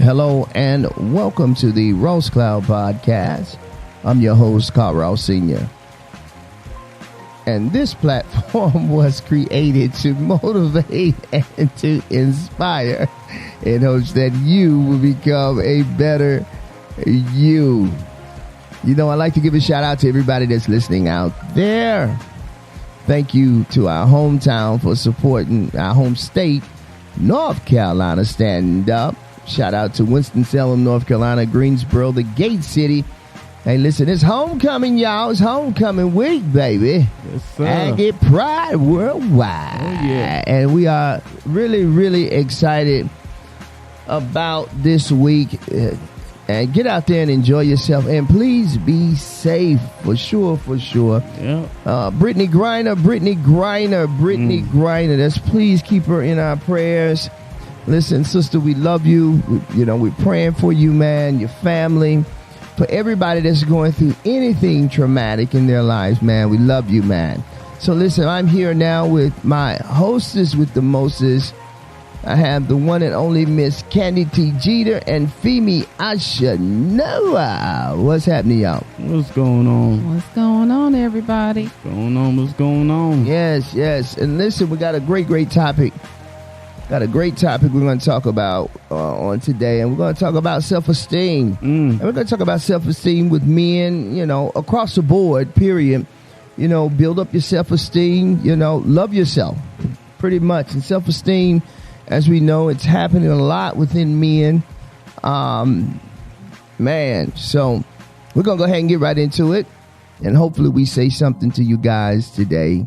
hello, and welcome to the Ross Cloud Podcast. I'm your host, Car.Ross Sr. And this platform was created to motivate and to inspire in hopes that you will become a better you. You know, I'd like to give a shout out to everybody that's listening out there. Thank you to our hometown for supporting our home state, North Carolina, stand up. Shout out to Winston-Salem, North Carolina, Greensboro, the Gate City. Hey, listen, it's homecoming, y'all. It's homecoming week, baby. Yes, sir. Aggie Pride Worldwide. Oh, yeah. And we are really, really excited about this week. And get out there and enjoy yourself. And please be safe, for sure, for sure. Yeah. Brittany Griner. Let's please keep her in our prayers. Listen, sister, we love you. We're praying for you, man, your family, for everybody that's going through anything traumatic in their lives, man. We love you, man. So listen, I'm here now with my hostess with the mostest. I have the one and only Miss Candi T. Jeter and Femi Osinowo. What's happening, y'all? What's going on? What's going on, everybody? What's going on? Yes. And listen, we got a great topic. We're going to talk about on today, and we're going to talk about self-esteem. And we're going to talk about self-esteem with men, across the board, period. Build up your self-esteem, love yourself, pretty much. And self-esteem, as we know, it's happening a lot within men. Man, so we're going to go ahead and get right into it. And hopefully we say something to you guys today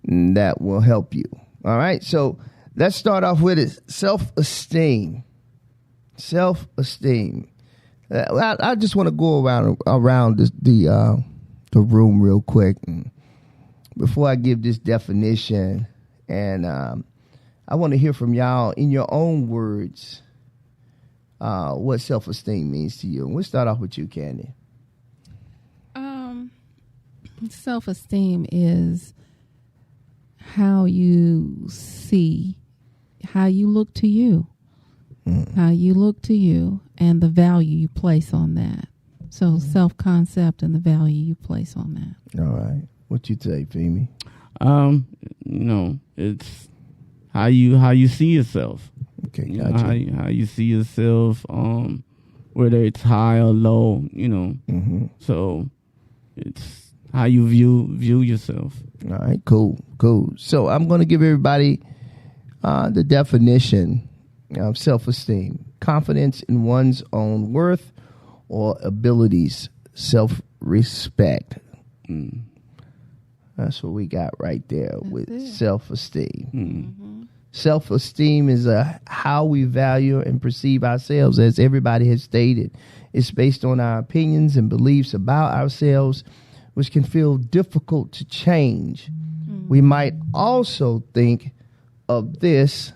that will help you. All right, so let's start off with it. Self-esteem. Self-esteem. I just want to go around the room real quick before I give this definition. And I want to hear from y'all in your own words what self-esteem means to you. And we'll start off with you, Candi. Self-esteem is how you see, how you look to you, and the value you place on that. So self-concept and the value you place on that. All right. What you say, Femi? It's how you see yourself. Okay, gotcha. How you see yourself, whether it's high or low, Mm-hmm. So it's how you view yourself. All right, cool. So I'm going to give everybody the definition of self-esteem: confidence in one's own worth or abilities, self-respect. That's what we got right there with self-esteem. Mm-hmm. Self-esteem is how we value and perceive ourselves, as everybody has stated. It's based on our opinions and beliefs about ourselves, which can feel difficult to change. Mm-hmm. We might also think of this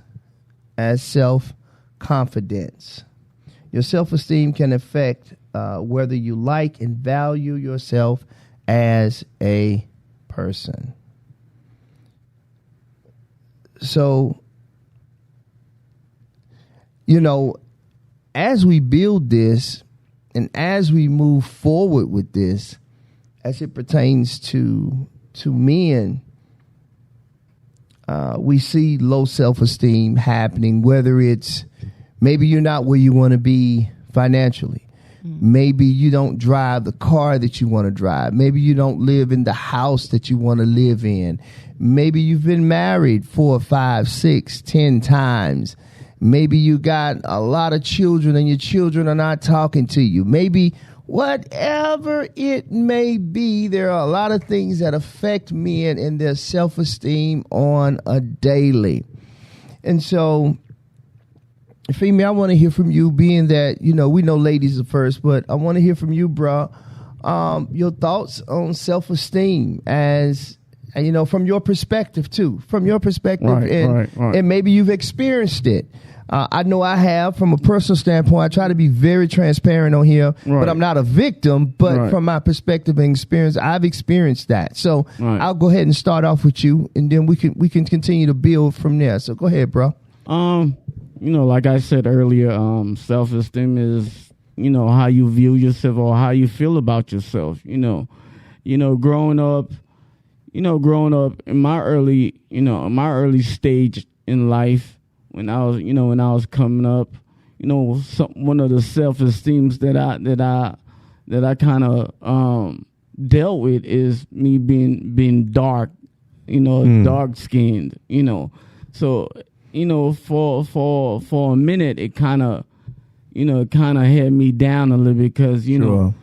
as self-confidence. Your self-esteem can affect whether you like and value yourself as a person. So, as we build this and as we move forward with this, as it pertains to men, we see low self-esteem happening, whether it's maybe you're not where you want to be financially. Maybe you don't drive the car that you want to drive. Maybe you don't live in the house that you want to live in. Maybe you've been married 4, 5, 6, 10 times. Maybe you got a lot of children and your children are not talking to you. Maybe whatever it may be, there are a lot of things that affect men and their self-esteem on a daily. And so, Femi, I want to hear from you, being that, we know ladies are first, but I want to hear from you, bro. Your thoughts on self-esteem as, from your perspective, too. From your perspective. Right. And maybe you've experienced it. I know I have. From a personal standpoint, I try to be very transparent on here, but I'm not a victim. But from my perspective and experience, I've experienced that. So I'll go ahead and start off with you, and then we can continue to build from there. So go ahead, bro. like I said earlier, self-esteem is, how you view yourself or how you feel about yourself. Growing up in my early stage in life, when I was coming up, one of the self-esteems that I kind of dealt with is me being dark, dark skinned, so for a minute it kind of had me down a little bit, because even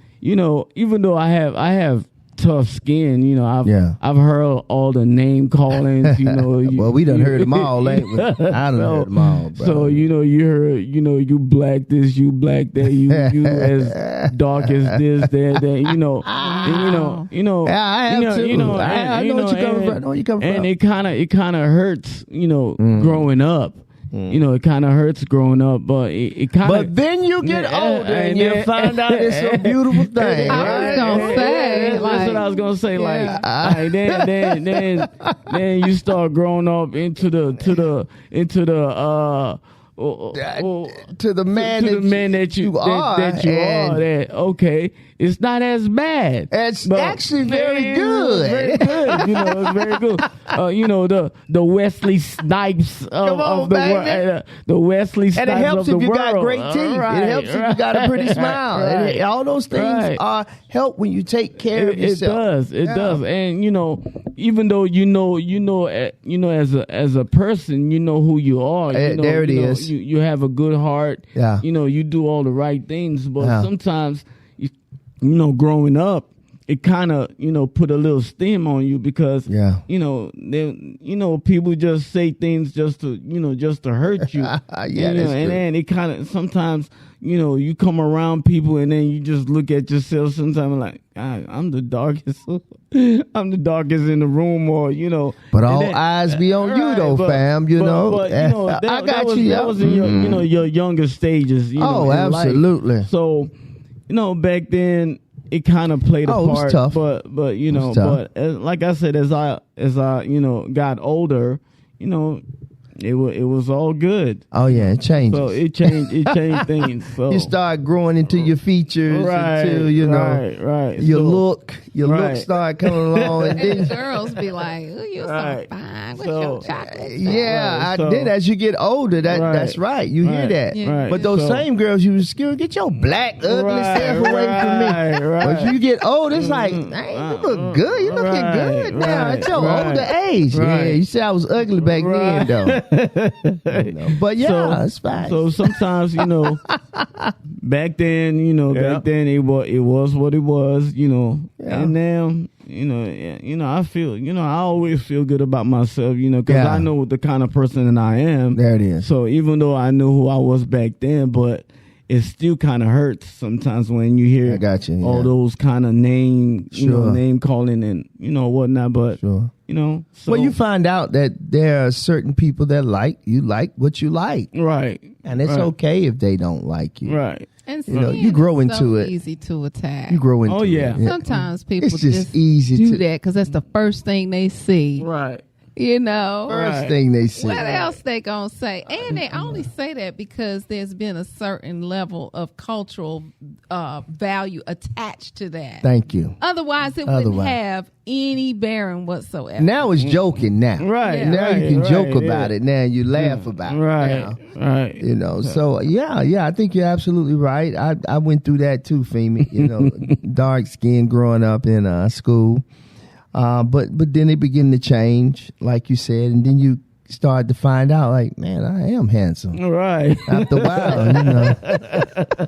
though I have tough skin, I've heard all the name callings, well, we done heard them all, ain't we? I done heard them all, bro. So you heard, you black this, you black that, you as dark as this, that, I have too. I know what you're coming from. I know where you're coming from. And it kind of hurts, growing up. It kind of hurts growing up, but it kind of. But then you get older and you find out it's a beautiful thing. I was gonna say, that's what I was gonna say. Then you start growing up into the man that you are. That okay, it's not as bad. It's actually very good. Very good. It's very good. The Wesley Snipes of the world. The Wesley Snipes of the world. And it helps if you got great teeth. It helps if you got a pretty smile. Right. All those things help when you take care of yourself. It does. And even though as a person, you know who you are. There it is. You have a good heart. Yeah. You do all the right things, but sometimes growing up, it kind of put a little stem on you, because people just say things just to hurt you. And then it kind of sometimes you come around people and then you just look at yourself sometimes like, I'm the darkest in the room, or but all eyes be on you though, fam. But I got you. That was in your younger stages. Absolutely. Life. So back then it kind of played a part. It was tough. But like I said, as I got older, it was all good. Oh yeah, it changed. So it changed things. So you start growing into your features, until your look start coming along, and then girls be like, "Ooh, you're so fine with your chocolate." Then as you get older, that's right. You hear that, but those same girls, you still get your black ugly self away from me. But you get older, it's like, hey, you look good. You looking good now at your older age. Yeah, you say I was ugly back then, though. But it's fine. So sometimes back then it was what it was, and now I feel I always feel good about myself, because I know the kind of person that I am. There it is. So even though I knew who I was back then, but it still kind of hurts sometimes when you hear all those kind of name calling and whatnot. But so. Well, you find out that there are certain people that like what you like, right? And it's okay if they don't like you, right? And you grow into it. Easy to attack. You grow into it. Sometimes people it's just easy do to that because that's the first thing they see, right? First thing they see. What else they gonna say? And they only say that because there's been a certain level of cultural value attached to that. Thank you. Otherwise, it wouldn't have any bearing whatsoever. Now it's joking now. Right. Yeah. Now you can joke about it. Now you laugh about it. Now. Right. So I think you're absolutely right. I went through that too, Femi. Dark skin growing up in school. But then it began to change, like you said, and then you start to find out, like, man, I am handsome. Right. After a while,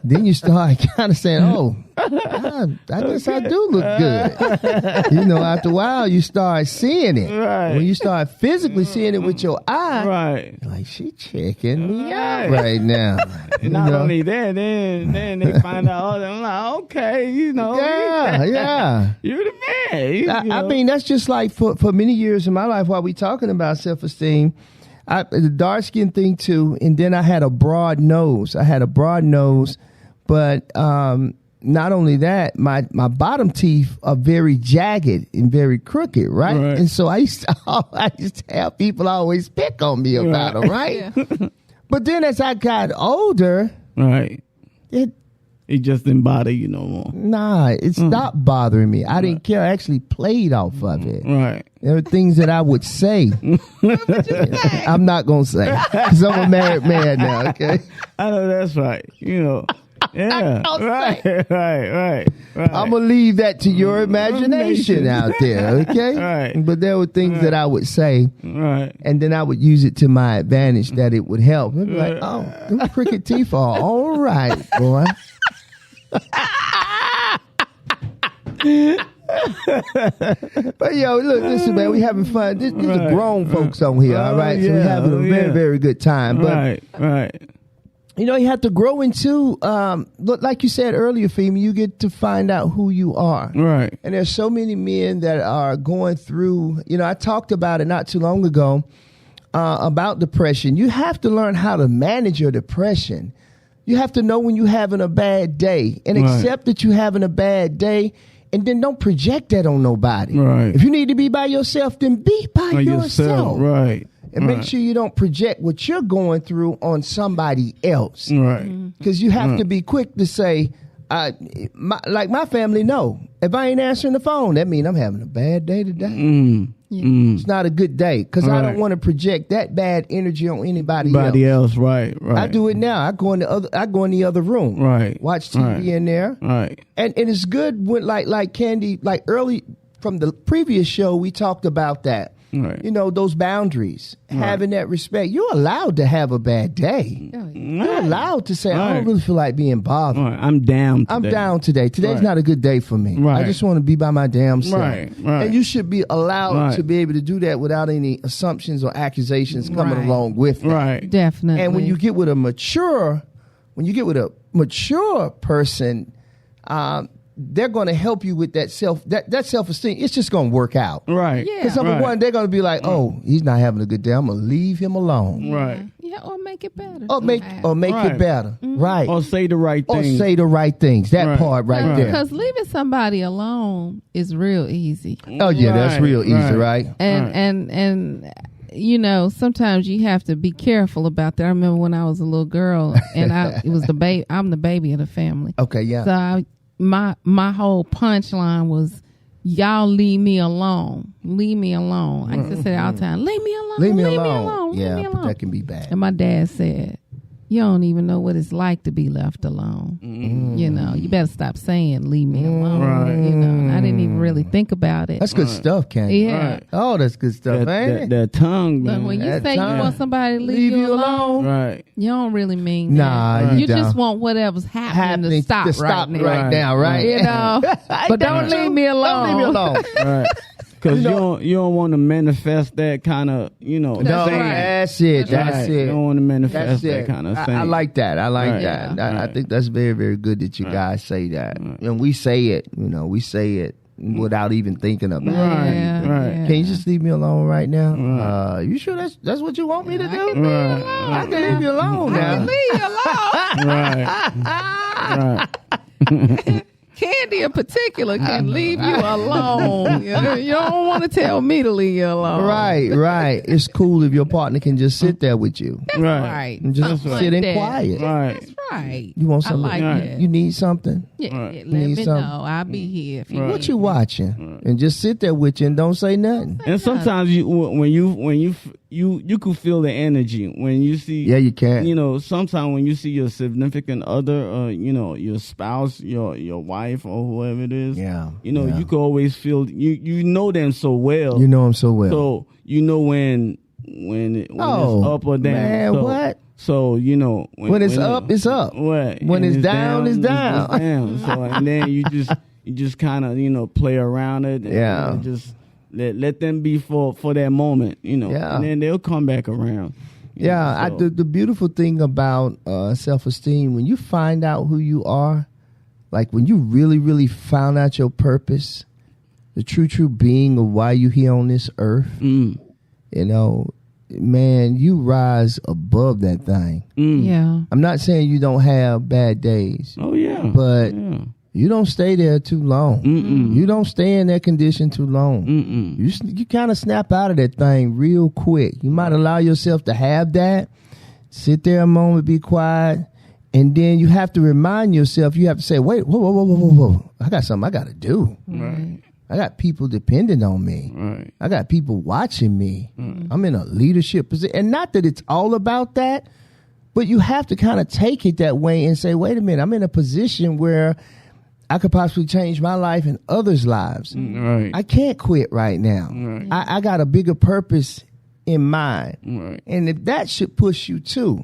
then you start kind of saying, oh, I guess I do look good. After a while, you start seeing it. Right. When you start physically seeing it with your eye, right. You're like, she checking me out right now. Not only that, then they find out, I'm like, okay, Yeah. You're the man. I mean, that's just like for many years in my life while we talking about self-esteem, the dark skin thing too, and then I had a broad nose. But not only that, my bottom teeth are very jagged and very crooked, right? And so I used to have people always pick on me about them, right? But then as I got older, Right. it just didn't bother you no more. it stopped bothering me. I didn't care. I actually played off of it. Right. There were things that I would say. I'm not going to say because I'm a married man now, okay? I know that's right. Yeah. Right. I'm going to leave that to your imagination out there, okay? Right. But there were things that I would say, Right. and then I would use it to my advantage that it would help. I'd be like, oh, them crooked teeth are all right, boy. But yo, look, listen, man, we having fun. This is grown folks on here, all right? So we're having a very, very good time. But Right. you have to grow into, look, like you said earlier, Femi, you get to find out who you are. Right. And there's so many men that are going through, I talked about it not too long ago, about depression. You have to learn how to manage your depression. You have to know when you're having a bad day and accept that you're having a bad day, and then don't project that on nobody. Right. If you need to be by yourself, then be by yourself. Right. And make sure you don't project what you're going through on somebody else. Right. Because you have to be quick to say, like my family know, if I ain't answering the phone, that means I'm having a bad day today. It's not a good day because I don't want to project that bad energy on anybody else. Right. I do it now. I go in the other room. Right. Watch TV in there. Right. And it's good when like Candi, like early from the previous show, we talked about that. Right. Those boundaries, having that respect. You're allowed to have a bad day. You're allowed to say, I don't really feel like being bothered. Right. I'm down today. I'm down today. Today's not a good day for me. Right. I just want to be by my damn self. Right. And you should be allowed to be able to do that without any assumptions or accusations coming along with it. Right. Definitely. And when you get with a mature person, they're going to help you with that self-esteem. It's just going to work out. Right. Yeah. Because number one, they're going to be like, oh, he's not having a good day. I'm going to leave him alone. Right. Yeah, or make it better. Or make it better. Right. Or say the right things. Or say the right things. That part right there. Because leaving somebody alone is real easy. Oh, yeah, that's real easy, right? And sometimes you have to be careful about that. I remember when I was a little girl and I'm the baby of the family. Okay, yeah. So my whole punchline was, y'all leave me alone. Leave me alone. I used to say that all the time. Leave me alone. Leave me alone. alone. Leave Yeah, me but alone. that can be bad. And my dad said, you don't even know what it's like to be left alone. You better stop saying leave me alone. Right. And I didn't even really think about it. That's good stuff, Candi. Yeah. Right. Oh, that's good stuff, ain't it? That tongue, But man. when you That say time. you want somebody to leave you alone, Right. you don't really mean Nah, that. you You just don't. want whatever's happening to stop right now. right now, right? You know, but don't leave me alone. Don't leave me alone. Right. Because you don't want to manifest that kind of, No, That's right. that's it. That's right. it. You don't want to manifest That's that it. kind of thing. I like that. I like Right. that. Yeah. I think that's very, very good that you guys say that. And we say it, we say it without even thinking about it. Right. Yeah, Right. yeah. Can you just leave me alone right now? You sure that's what you want me to do? I can leave you alone now. Leave you alone. Right. Right. Candi in particular can leave you alone. You don't want to tell me to leave you alone. Right. It's cool if your partner can just sit there with you Right. and just Something sit like in that. quiet. Right. That's right. You want I something? like that. You need something? Yeah, Right. yeah, let Need me something. know. I'll be here if you Right. What you watching? And just sit there with you and don't say nothing. And sometimes when you could feel the energy when you see. Yeah, you can. Sometimes when you see your significant other, your spouse, your wife or whoever it is. Yeah. You could always feel you know them so well. You know him so well. So when it's up or down. Man, so, what? So When it's up, it's up. What? When And it's down, it's down. So and then you just kind of play around it. And, Yeah. just let them be for that moment. Yeah. And then they'll come back around. Yeah, So- the beautiful thing about self-esteem, when you find out who you are, like when you really, really found out your purpose, the true being of why you here on this earth, man, you rise above that thing. Yeah. I'm not saying you don't have bad days, Oh yeah. but yeah. you don't stay there too long. You don't stay in that condition too long. You kind of snap out of that thing real quick. You might allow yourself to have that sit there a moment, be quiet, and then you have to remind yourself, you have to say, wait, whoa. I got something I got to do. Right. I got people depending on me. Right. I got people watching me. I'm in a leadership position. And not that it's all about that, but you have to kind of take it that way and say, wait a minute, I'm in a position where I could possibly change my life and others' lives. Right. I can't quit right now. Right. I got a bigger purpose in mind. Right. And if that should push you too,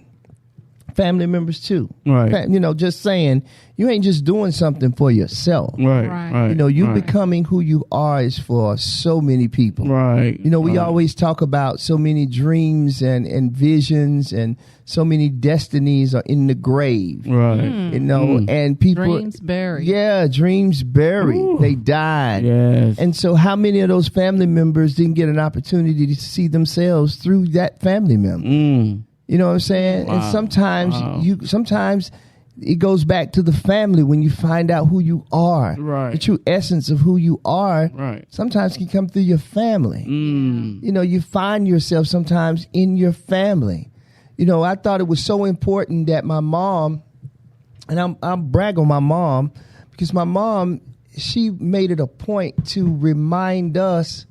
family members too. Right. You know, just saying, you ain't just doing something for yourself. Right. Right. Right. You know, you right. becoming who you are is for so many people. Right. You know, we right. always talk about so many dreams and visions, and so many destinies are in the grave. Right. You know, and people. Dreams buried. Yeah, dreams buried. Ooh. They died. Yes. And so how many of those family members didn't get an opportunity to see themselves through that family member? You know what I'm saying? Wow. And sometimes Wow. sometimes it goes back to the family when you find out who you are. Right. The true essence of who you are Right. sometimes can come through your family. You know, you find yourself sometimes in your family. You know, I thought it was so important that my mom, and I'm brag on my mom, because my mom, she made it a point to remind us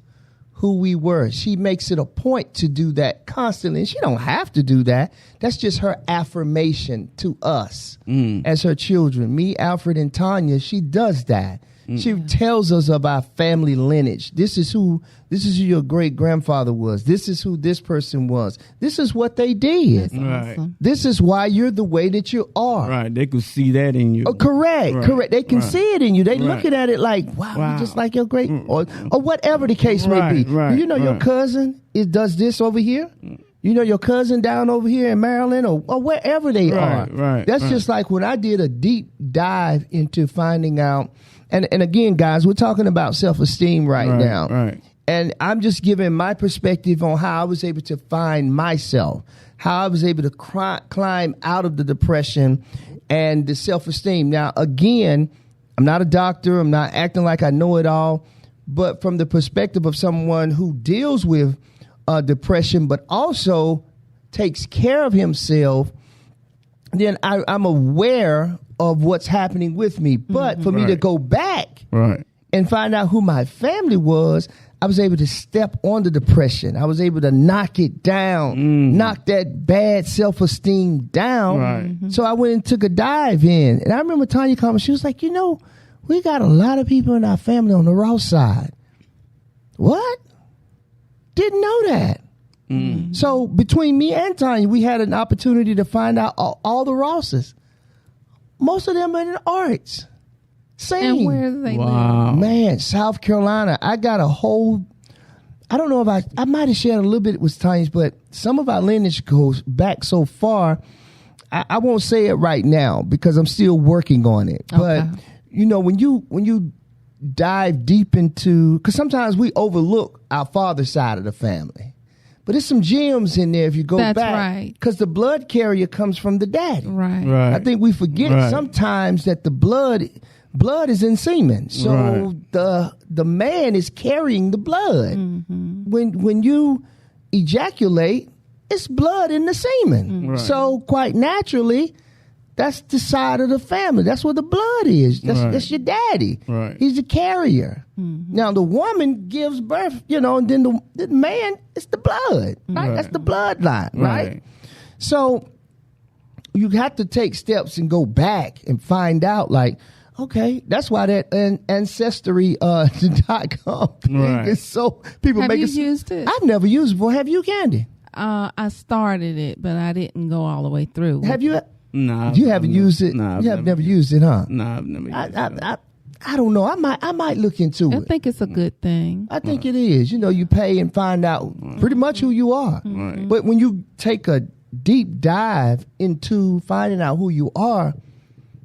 who we were. She makes it a point to do that constantly. And she don't have to do that. That's just her affirmation to us as her children. Me, Alfred, and Tanya, she does that. She tells us of our family lineage. This is who your great grandfather was. This is who this person was. This is what they did. That's Right. awesome. This is why you're the way that you are. Right. They could see that in you. Oh, correct, Right. correct. They can Right. see it in you. They Right. looking at it like, wow, Wow. you're just like your great, or whatever the case may Right, be. right, You know your right. cousin does this over here. You know your cousin down over here in Maryland, or wherever they are. Right, That's right. just like when I did a deep dive into finding out. And again, guys, we're talking about self-esteem right now. Right. And I'm just giving my perspective on how I was able to find myself, how I was able to climb out of the depression and the self-esteem. Now, again, I'm not a doctor. I'm not acting like I know it all. But from the perspective of someone who deals with depression, but also takes care of himself, then I'm aware of what's happening with me. But for me to Right. go back Right. and find out who my family was, I was able to step on the depression. I was able to knock it down, knock that bad self-esteem down. Right. So I went and took a dive in. And I remember Tanya calling me. She was like, you know, we got a lot of people in our family on the Ross side. What? Didn't know that. So between me and Tanya, we had an opportunity to find out all the Rosses. Most of them are in the arts. Same. And where do they live? Wow. Man, South Carolina. I got a whole, I don't know if I might have shared a little bit with Tanya's, but some of our lineage goes back so far. I won't say it right now because I'm still working on it. But Okay. you know, when you dive deep into, because sometimes we overlook our father's side of the family. But there's some gems in there if you go That's back. right. Because the blood carrier comes from the daddy. Right. Right. I think we forget Right. sometimes that the blood is in semen. So Right. the man is carrying the blood. When you ejaculate, it's blood in the semen. Right. So quite naturally, that's the side of the family. That's where the blood is. Right. That's your daddy. Right. He's the carrier. Now the woman gives birth, you know, and then the man, it's the blood. Right? Right. That's the bloodline, right? So you have to take steps and go back and find out, like, okay, that's why that ancestry.com thing Right. is so people Have make you it. used it? I've never used it before. Have you, Candi? I started it, but I didn't go all the way through. Have you? Nah. You haven't used it. Nah. You have never used it, huh? Nah, I've never used it. I don't know. I might look into I it. think it's a good thing. I think it is. You know, you pay and find out pretty much who you are. Right. But when you take a deep dive into finding out who you are,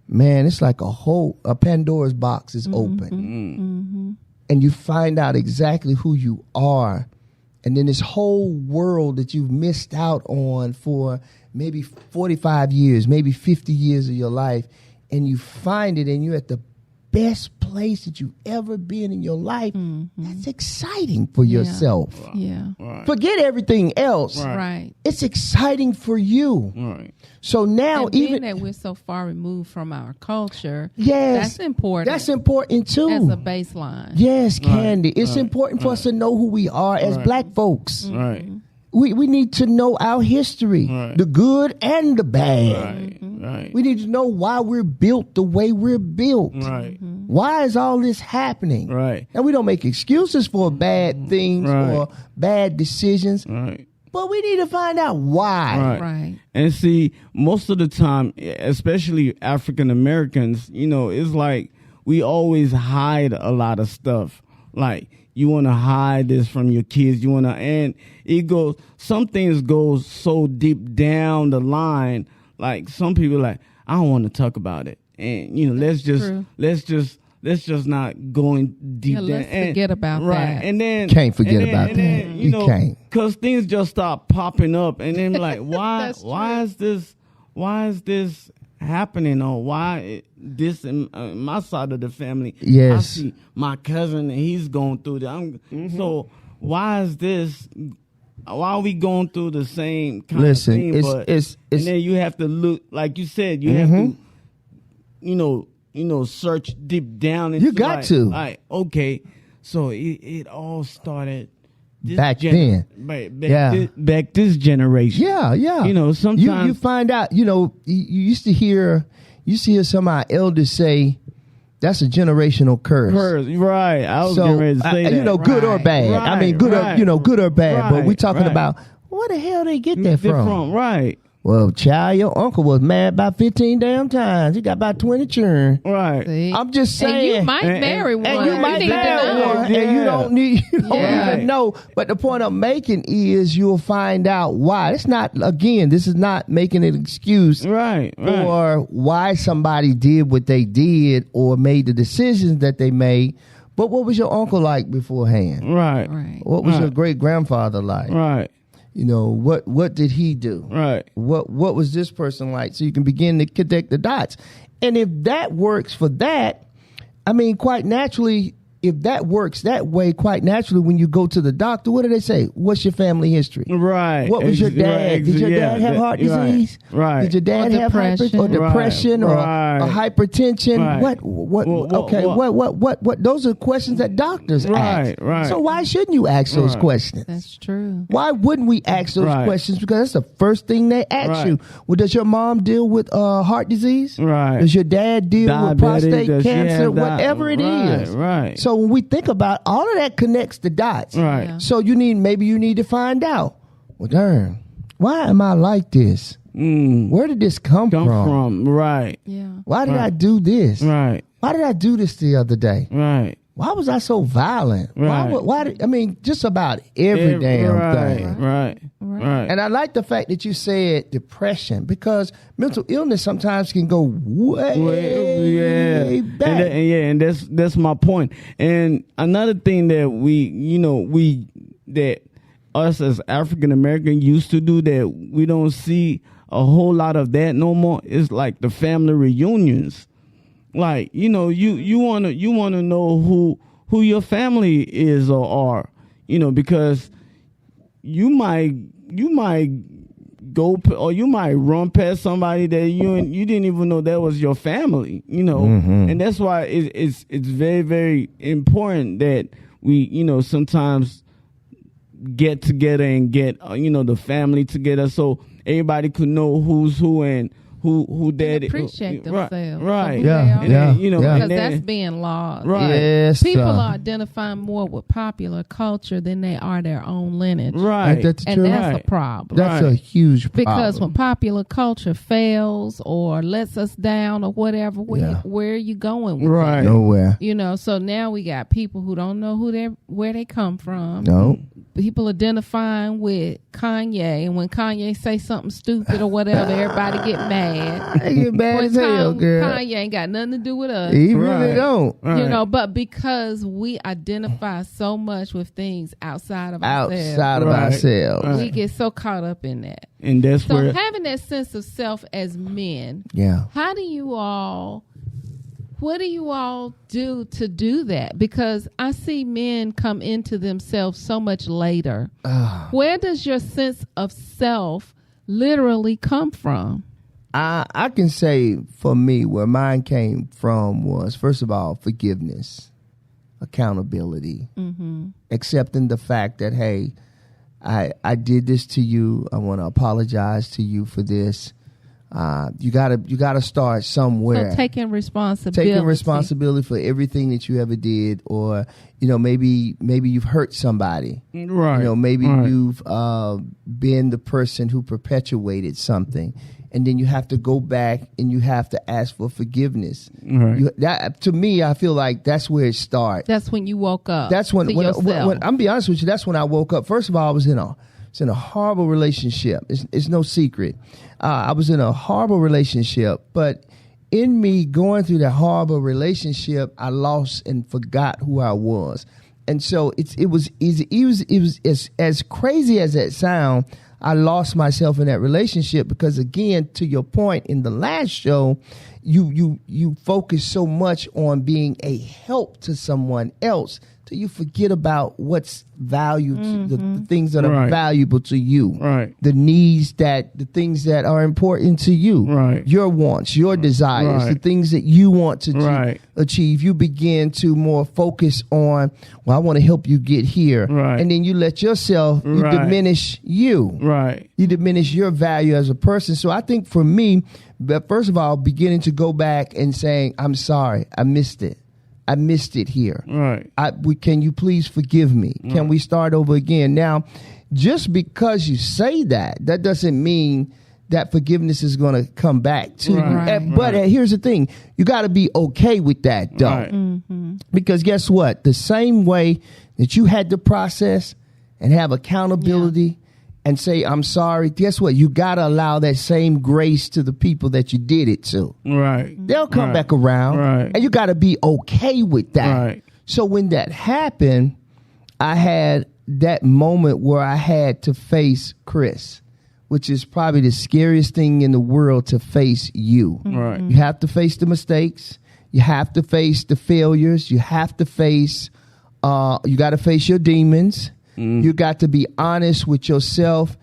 man, it's like a Pandora's box is open. And you find out exactly who you are. And then this whole world that you've missed out on for maybe 45 years, maybe 50 years of your life, and you find it and you're at the best place that you've ever been in your life, that's exciting for yourself. Yeah. Right. Forget everything else. Right. It's exciting for you. Right. So now, And being even that we're so far removed from our culture, yes, that's important. That's important too. As a baseline. Yes, Candi. It's Right. important for us to know who we are as Black folks. Right. We need to know our history, the good and the bad. Right. Right. We need to know why we're built the way we're built. Right. Why is all this happening? Right. And we don't make excuses for bad things Right. or bad decisions, Right. but we need to find out why. Right. Right. And see, most of the time, especially African Americans, it's like we always hide a lot of stuff. Like, you want to hide this from your kids. And it goes, some things go so deep down the line. Like, some people like, I don't want to talk about it. And, let's just not go in deep down. Let's forget about that. And then Can't forget about that. You can't. Because things just start popping up, and then like, why is this happening, or why this in my side of the family? Yes. I see my cousin and he's going through that. So why is this? Why are we going through the same kind of thing? It's and then you have to look, like you said, you have to, search deep down. Into You got to. Like, okay, so it all started back then. Back this generation. Yeah. Sometimes you find out. You used to hear some of our elders say that's a generational curse. Right. I was getting ready to say that. Good or bad. Right. I mean, good or bad. Right. But we're talking about where the hell they get that from? Right. Well, child, your uncle was mad about 15 damn times. He got about 20 children. Right. See? I'm just saying. And you might marry one. And you might need to marry know. one, and you don't even know. But the point I'm making is you'll find out why. This is not making an excuse for why somebody did what they did or made the decisions that they made. But what was your uncle like beforehand? Right. What was your great grandfather like? Right. What did he do? Right. What was this person like? So you can begin to connect the dots. And if that works for that, I mean, quite naturally, if that works that way, quite naturally, when you go to the doctor, what do they say? What's your family history? Right. What was your dad? Did your dad have heart disease? Right. Did your dad have depression or hypertension? Right. What? Those are questions that doctors ask. Right. So why shouldn't you ask those questions? That's true. Why wouldn't we ask those questions? Because that's the first thing they ask you. Well, does your mom deal with heart disease? Right. Does your dad deal with prostate cancer? Whatever it is. Right. So when we think about all of that connects the dots. Right. Yeah. So you need to find out. Well, darn, why am I like this? Where did this come from? Right. Yeah. Why did I do this? Right. Why did I do this the other day? Right. Why was I so violent? Right. Just about every damn thing. Right. And I like the fact that you said depression, because mental illness sometimes can go way back. And that's my point. And another thing that that us as African American used to do that we don't see a whole lot of that no more is like the family reunions. Like, you wanna know who your family is or are, because you might go or you might run past somebody that you didn't even know that was your family, and that's why it's very, very important that we sometimes get together and get the family together so everybody could know who's who and who dad appreciate themselves. Right. Because that's being lost. Right. Yes. People are identifying more with popular culture than they are their own lineage. Right. That's And true. that's a problem. That's a huge problem. Because when popular culture fails or lets us down or whatever, where are you going with Right. that? Nowhere. So now we got people who don't know where they come from. No. People identifying with Kanye, and when Kanye say something stupid or whatever, everybody get mad. I get mad as hell, girl. Kanye ain't got nothing to do with us. He really don't. Right. But because we identify so much with things outside of ourselves, ourselves. we get so caught up in that. And that's So where having that sense of self as men, Yeah. how do you all, what do you all do to do that? Because I see men come into themselves so much later. Where does your sense of self literally come from? I can say for me, where mine came from was, first of all, forgiveness, accountability, accepting the fact that, hey, I did this to you. I want to apologize to you for this. You gotta start somewhere. So taking responsibility for everything that you ever did, or maybe you've hurt somebody, right? Maybe you've been the person who perpetuated something, and then you have to go back and you have to ask for forgiveness. Right. That, to me, I feel like that's where it starts. That's when you woke up. That's when I'm be honest with you. That's when I woke up. First of all, I was in a horrible relationship. It's no secret. I was in a horrible relationship, but in me going through that horrible relationship, I lost and forgot who I was. And so it was as crazy as that sound. I lost myself in that relationship because, again, to your point in the last show, you focus so much on being a help to someone else till you forget about what's valued, the things that are valuable to you, the needs, the things that are important to you, your wants, your desires, the things that you want to achieve. You begin to more focus on, well, I want to help you get here, and then you let yourself, you diminish you, you diminish your value as a person. So I think for me, first of all, beginning to go back and saying, I'm sorry, I missed it. I missed it here. Can you please forgive me? Can we start over again? Now, just because you say that doesn't mean that forgiveness is going to come back to you. But here's the thing. You got to be okay with that, though. Because guess what? The same way that you had to process and have accountability and say, I'm sorry, guess what? You got to allow that same grace to the people that you did it to. They'll come back around. And you got to be okay with that. So when that happened, I had that moment where I had to face Chris, which is probably the scariest thing in the world, to face you. You have to face the mistakes. You have to face the failures. You have to face, you got to face your demons. You got to be honest with yourself.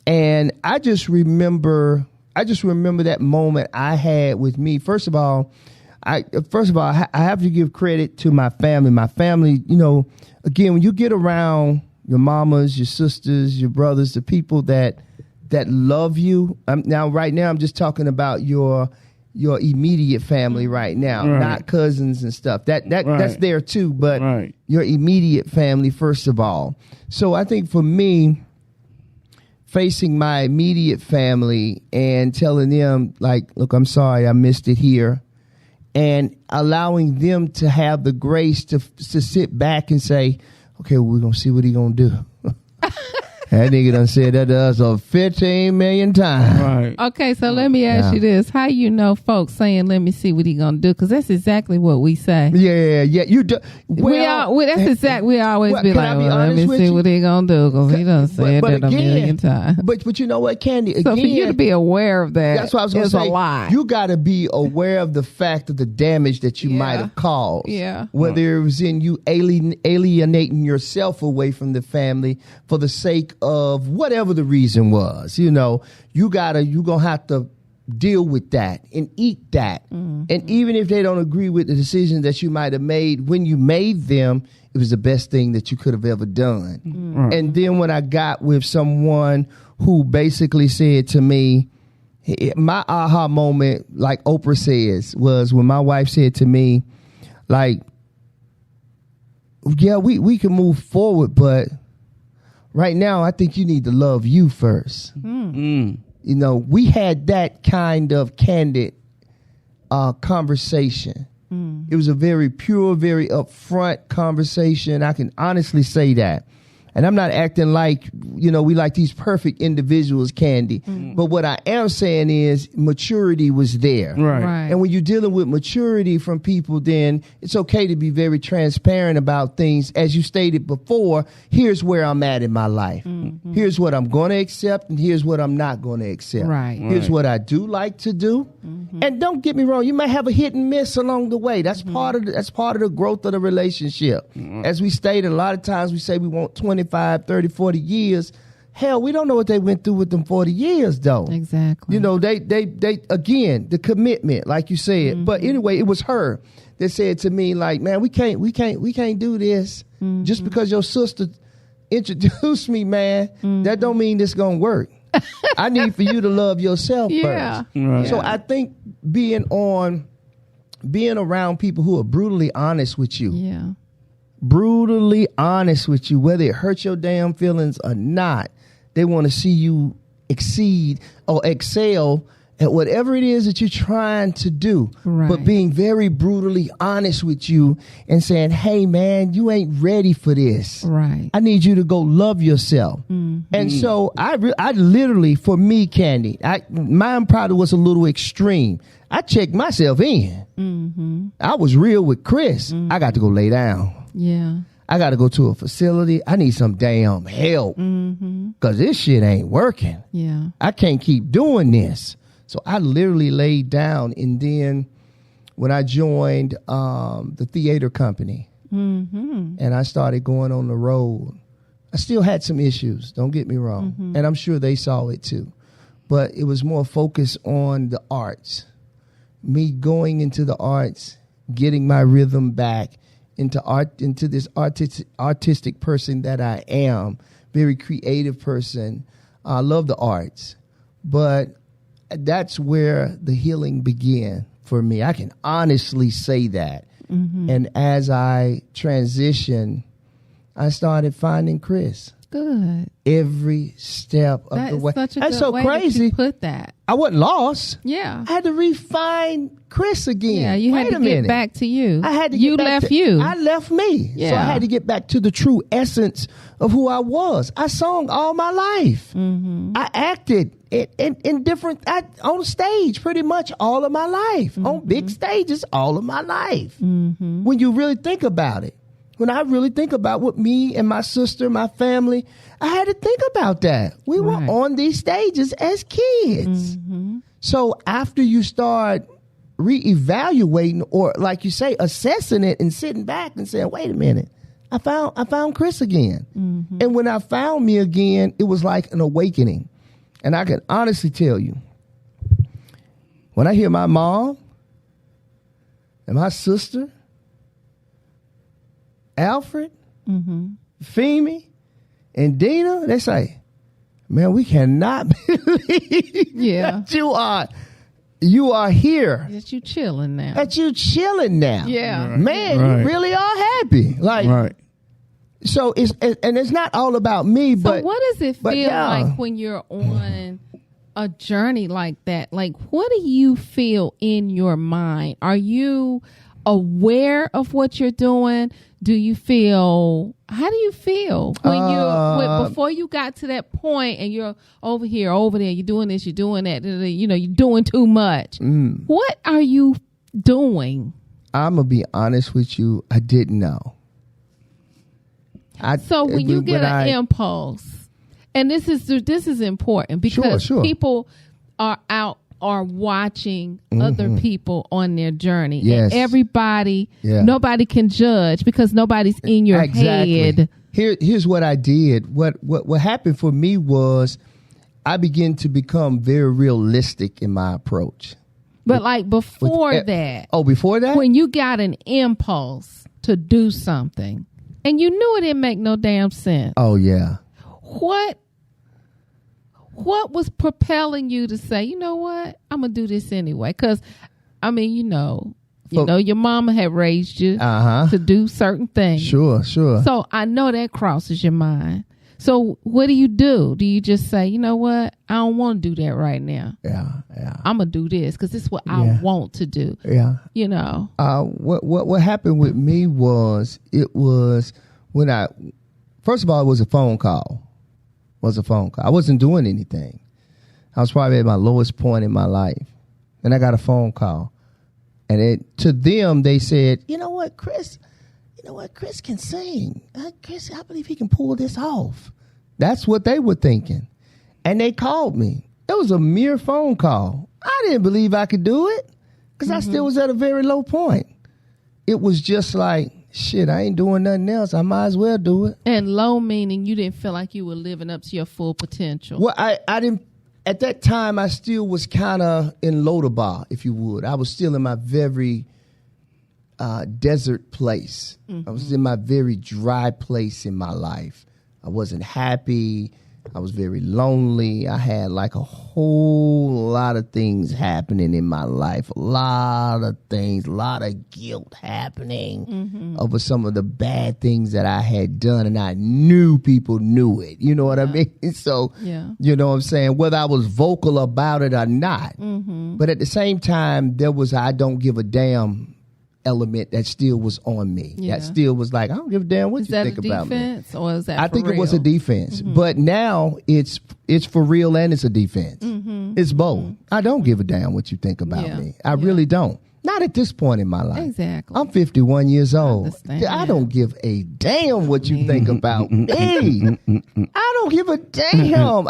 And I just remember that moment I had with me. First of all, I have to give credit to my family. My family, again, when you get around your mamas, your sisters, your brothers, the people that love you. Right now, I'm just talking about your immediate family right now, not cousins and stuff. That's there too, but your immediate family first of all. So I think for me, facing my immediate family and telling them, like, look, I'm sorry, I missed it here, and allowing them to have the grace to sit back and say, okay, well, we're gonna see what he gonna do. That nigga done said that to us 15 million times. Okay, so let me ask you this. How you know folks saying, let me see what he gonna do? Because that's exactly what we say. Yeah. You do. Well, that's exactly, we always be like, let me see what he gonna do, because he done said that a million times. But you know what, Candi? So for you to be aware of that, that's what I was gonna say. A lie. You got to be aware of the fact of the damage that you might have caused. Whether it was in you alienating yourself away from the family for the sake of whatever the reason was. You gonna have to deal with that and eat that. And even if they don't agree with the decision that you might have made when you made them, it was the best thing that you could have ever done. And then when I got with someone who basically said to me, my aha moment, like Oprah says, was when my wife said to me, like, yeah, we can move forward, but right now, I think you need to love you first. We had that kind of candid conversation. It was a very pure, very upfront conversation. I can honestly say that. And I'm not acting like, we like these perfect individuals, Candi. But what I am saying is maturity was there. Right. And when you're dealing with maturity from people, then it's okay to be very transparent about things. As you stated before, here's where I'm at in my life. Here's what I'm going to accept, and here's what I'm not going to accept. Right. Here's what I do like to do. And don't get me wrong, you might have a hit and miss along the way. That's part of the growth of the relationship. As we stated, a lot of times we say we want 25, 30, 40 years. Hell, we don't know what they went through with them 40 years, though. Exactly. They again, the commitment, like you said. But anyway, it was her that said to me, like, man, we can't do this just because your sister introduced me, man. That don't mean this gonna work. I need for you to love yourself first. Right. So I think being around people who are brutally honest with you. Yeah. Brutally honest with you, whether it hurts your damn feelings or not. They want to see you exceed or excel at whatever it is that you're trying to do. Right. But being very brutally honest with you and saying, hey, man, you ain't ready for this. Right. I need you to go love yourself. And so I literally, for me, Candi, mine probably was a little extreme. I checked myself in. I was real with Chris. I got to go lay down. Yeah. I got to go to a facility. I need some damn help because this shit ain't working. Yeah. I can't keep doing this. So I literally laid down. And then when I joined the theater company and I started going on the road, I still had some issues. Don't get me wrong. And I'm sure they saw it too. But it was more focused on the arts. Me going into the arts, getting my rhythm back, into this artistic person that I am, very creative person. I love the arts, but that's where the healing began for me. I can honestly say that. And as I transitioned, I started finding Chris. Good. Every step of the way. Such a That's good so way crazy. that you put that. I wasn't lost. Yeah. I had to refine Chris again. Yeah, you had to get back to you. I had to you get back left to, you. I left me. Yeah. So I had to get back to the true essence of who I was. I sung all my life. I acted in different, on stage pretty much all of my life. On big stages all of my life. When you really think about it. When I really think about what me and my sister, my family, I had to think about that. We were on these stages as kids. So after you start reevaluating or, like you say, assessing it and sitting back and saying, wait a minute, I found Chris again. And when I found me again, it was like an awakening. And I can honestly tell you, when I hear my mom and my sister, Alfred, Femi, and Dina, they say, man, we cannot believe that you are here. That you chilling now. That you chilling now. Yeah. Right. Man, Right. you really are happy. Like, so it's not all about me, So but what does it feel like when you're on a journey like that? Like, what do you feel in your mind? Are you aware of what you're doing? How do you feel when before you got to that point and you're over here, over there, you're doing this, you're doing that, you're doing too much. What are you doing? I'm going to be honest with you. I didn't know. So when you get an impulse, and this is important because people are watching other people on their journey. Yes. And everybody, nobody can judge because nobody's in your head. Here's what I did. What happened for me was I began to become very realistic in my approach. But like before that. Oh, before that? When you got an impulse to do something and you knew it didn't make no damn sense. Oh, yeah. What was propelling you to say, you know what, I'm going to do this anyway? Because, I mean, your mama had raised you to do certain things. Sure. So I know that crosses your mind. So what do? Do you just say, you know what, I don't want to do that right now. Yeah. I'm going to do this because this is what I want to do. Yeah. What happened with me was, it was when First of all, it was a phone call. I wasn't doing anything. I was probably at my lowest point in my life. And I got a phone call. And to them, they said, you know what, Chris can sing. Chris, I believe he can pull this off. That's what they were thinking. And they called me. It was a mere phone call. I didn't believe I could do it because I still was at a very low point. It was just like, shit, I ain't doing nothing else. I might as well do it. And low meaning you didn't feel like you were living up to your full potential. Well, I didn't. At that time, I still was kind of in Lodabar, if you would. I was still in my very desert place. I was in my very dry place in my life. I wasn't happy. I was very lonely. I had like a whole lot of things happening in my life. A lot of things, a lot of guilt happening over some of the bad things that I had done. And I knew people knew it. You know what I mean? So, you know what I'm saying? Whether I was vocal about it or not. But at the same time, there was I don't give a damn element that still was on me. That still was like, I don't give a damn what you think about me. Is that a defense or is that I think it was a defense. But now it's for real and it's a defense. It's both. I don't give a damn what you think about me. I really don't. Not at this point in my life. Exactly. I'm 51 years old. I don't give a damn what you think about me. I don't give a damn.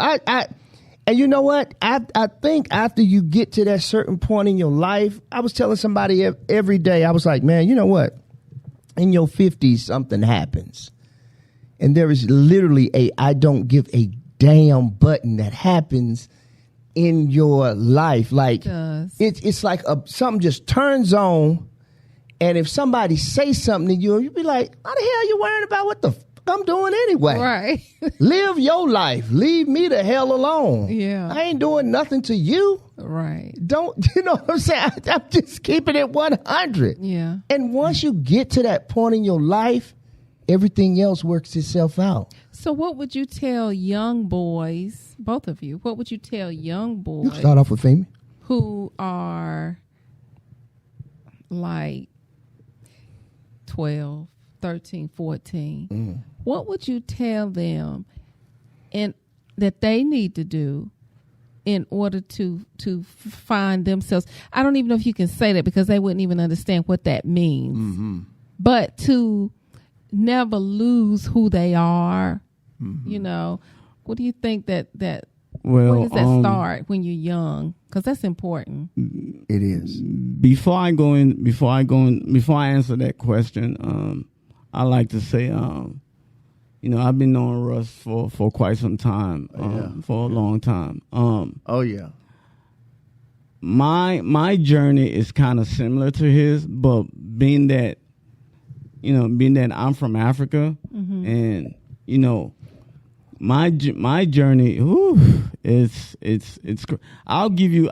And you know what? I think after you get to that certain point in your life, I was telling somebody every day, I was like, man, you know what? In your 50s, something happens. And there is literally a I don't give a damn button that happens in your life. Like, it's like something just turns on. And if somebody says something to you, you'd be like, how the hell are you worrying about what the I'm doing anyway? Right. Live your life. Leave me the hell alone. Yeah. I ain't doing nothing to you. Right. Don't, you know what I'm saying? I'm just keeping it 100. Yeah. And once you get to that point in your life, everything else works itself out. So what would you tell young boys, both of you, what would you tell young boys? You can start off with Femi. Who are like 12, 13, 14. What would you tell them that they need to do in order to find themselves? I don't even know if you can say that because they wouldn't even understand what that means. But to never lose who they are, you know, what do you think that where does that start when you're young? Because that's important. It is. Before I answer that question, I like to say, you know, I've been knowing Russ for quite some time, for a long time. My journey is kind of similar to his, but being that I'm from Africa, and you know, my journey, it's. I'll give you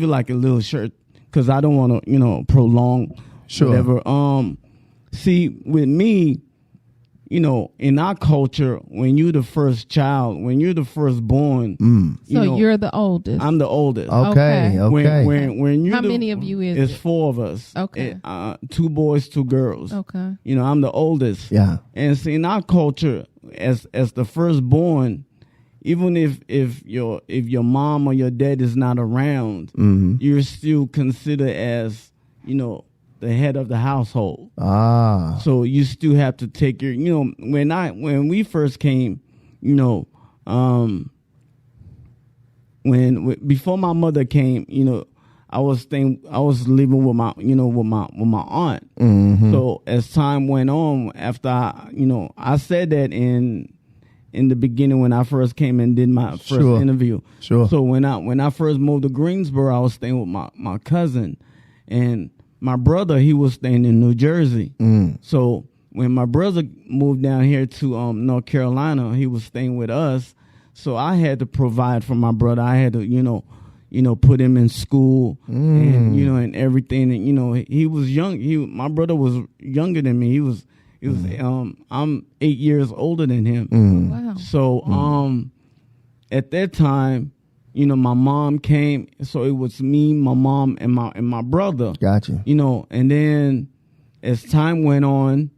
like a little shirt because I don't want to prolong whatever. See, with me, you know, in our culture, when you're the first child, when you're the firstborn, you're the oldest. I'm the oldest. Okay. When you how many of you is it's it? 4 of us. Okay. 2 boys, 2 girls. Okay. You know, I'm the oldest. Yeah. And see, in our culture, as the firstborn, even if your mom or your dad is not around, you're still considered as, you know, the head of the household. So you still have to take your, you know, when we first came, you know, before my mother came, you know, I was living with my aunt. So as time went on, after I said that in the beginning when I first came and did my first interview. So when I first moved to Greensboro, I was staying with my cousin, and my brother, he was staying in New Jersey. So when my brother moved down here to North Carolina, he was staying with us. So I had to provide for my brother. I had to, put him in school and, and everything. And, he was young. My brother was younger than me. I'm 8 years older than him. Wow. So at that time, my mom came, so it was me, my mom, and my brother. Gotcha. And then as time went on,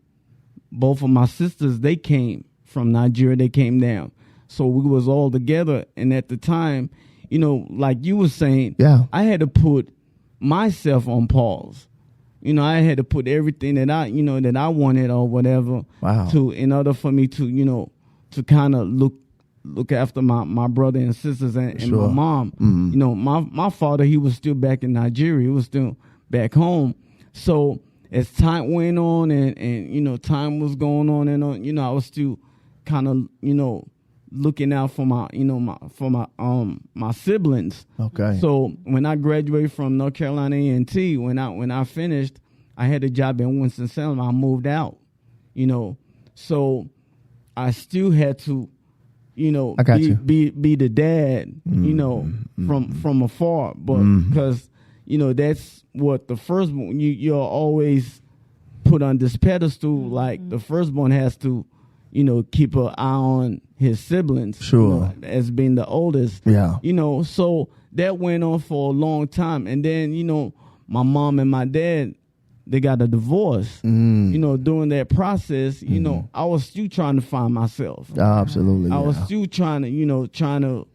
both of my sisters, they came from Nigeria. They came down. So we was all together. And at the time, you know, like you were saying, Yeah. I had to put myself on pause. You know, I had to put everything that I, you know, that I wanted or whatever Wow. in order for me to, you know, to kind of look after my brother and sisters and Sure. my mom. You know, my father, he was still back in Nigeria. He was still back home. So as time went on and you know, time was going on and on, you know, I was still kind of, you know, looking out for my, you know, my siblings. Okay. So when I graduated from North Carolina A&T, when I finished, I had a job in Winston-Salem. I moved out, you know. So I still had to, you know, I got you. be the dad, you know, from afar. But because, you know, that's what the firstborn, you're always put on this pedestal, like the firstborn has to, you know, keep an eye on his siblings. Sure. You know, as being the oldest. Yeah. You know, so that went on for a long time. And then, you know, my mom and my dad, they got a divorce. You know, during that process, you know, I was still trying to find myself. Absolutely. I was yeah. still trying to, you know, trying to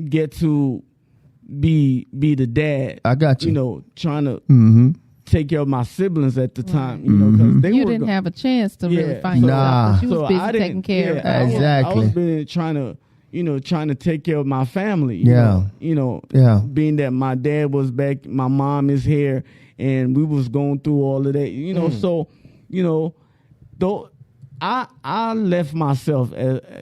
get to be the dad. I got you. You know, trying to take care of my siblings at the time, you know, because they You were didn't have a chance to really Yeah. find Nah. yourself. 'Cause you So was busy I didn't- taking care of yeah, I was- Exactly. I was been trying to, you know, trying to take care of my family. Yeah. You know, Yeah. being that my dad was back, my mom is here, and we was going through all of that. You know, so, you know, though I left myself,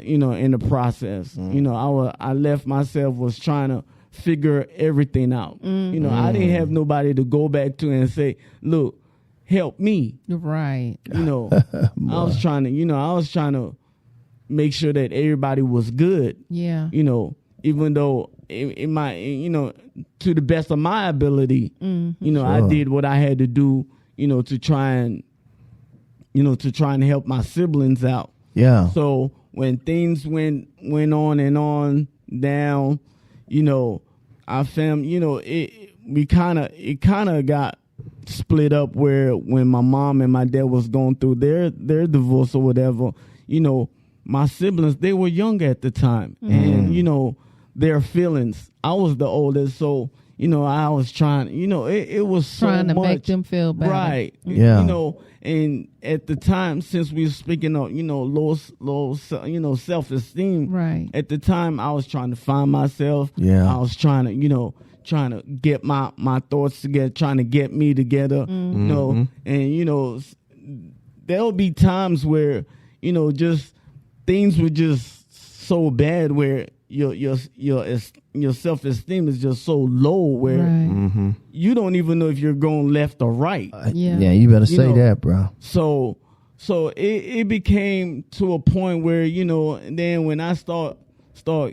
you know, in the process. You know, I left myself, was trying to figure everything out. You know, I didn't have nobody to go back to and say, look, help me. Right. You know, I was trying to make sure that everybody was good. Yeah. You know, even though in my, you know, to the best of my ability, you know, I Sure. did what I had to do, you know, to try and help my siblings out. Yeah. So when things went on and on down, you know, our family, you know, it kind of got split up where when my mom and my dad was going through their divorce or whatever, you know, my siblings, they were young at the time. And, you know, their feelings. I was the oldest, so, you know, I was trying, you know, it was so Trying to much. make them feel better. Right. Yeah. You know, and at the time, since we were speaking of, you know, low, you know, self-esteem. Right. At the time, I was trying to find myself. Yeah. I was trying to, you know, get my thoughts together, trying to get me together, you know, and, you know, there'll be times where, you know, just things were just so bad where your self-esteem is just so low where Right. you don't even know if you're going left or right. Yeah. Yeah, you better say know, that, bro. So it became to a point where, you know, and then when I start,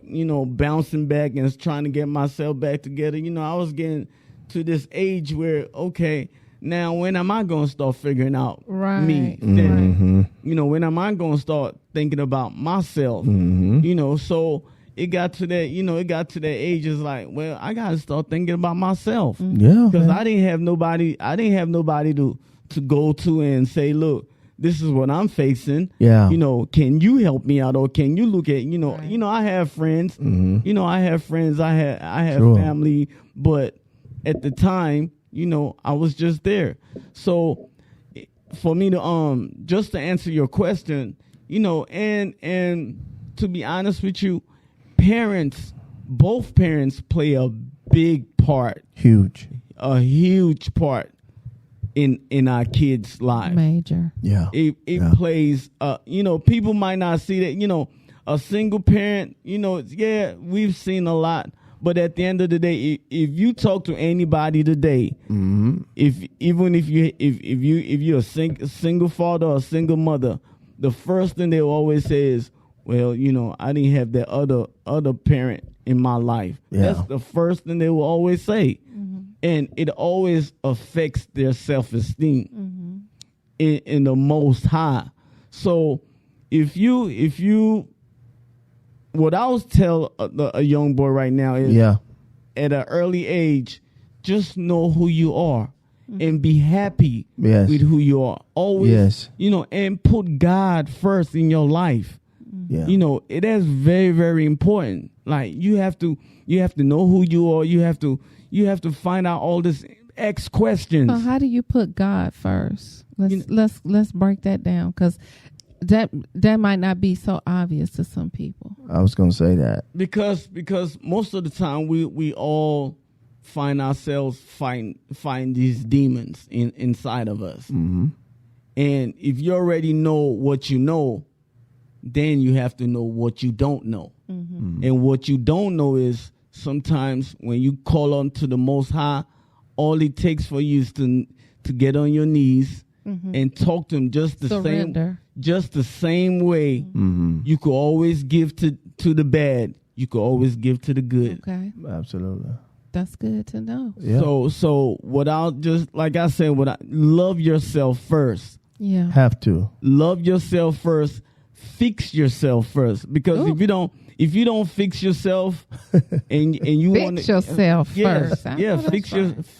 you know, bouncing back and trying to get myself back together, you know, I was getting to this age where, okay, now when am I going to start figuring out Right. me? Then, you know, when am I going to start thinking about myself? You know, so it got to that, you know, age. It's like, well, I got to start thinking about myself. Yeah. Because I didn't have nobody to go to and say, look, this is what I'm facing. Yeah. You know, can you help me out, or can you look at, you know, Right. you know, I have friends. You know, I have friends. I have Sure. family, but at the time, you know, I was just there. So for me to just to answer your question, you know, and to be honest with you, both parents play a big part, a huge part in our kids' lives. Major. Yeah. It Yeah. plays, you know, people might not see that, you know, a single parent, you know, yeah, we've seen a lot, but at the end of the day, if you talk to anybody today, if you're a single father or a single mother, the first thing they always say is, well, you know, I didn't have that other parent in my life. Yeah. That's the first thing they will always say. And it always affects their self-esteem in the most high. So if you what I would tell a young boy right now is, Yeah. at an early age, just know who you are. and be happy Yes. with who you are. Always, Yes. And put God first in your life. Yeah. It is very, very important. Like you have to know who you are. You have to find out all this X questions. So how do you put God first? Let's break that down, because that might not be so obvious to some people. I was going to say that. Because most of the time we all find ourselves find these demons inside of us. Mm-hmm. And if you already know what you know, then you have to know what you don't know. Mm-hmm. And what you don't know is sometimes when you call on to the Most High, all it takes for you is to get on your knees and talk to him just the same way. Mm-hmm. You could always give to the bad. You could always give to the good. Okay, Absolutely. that's good to know. Yeah. So without just like I said, love yourself first. Yeah, Have to. Love yourself first. Fix yourself first, because if you don't fix yourself and you want fix yourself first.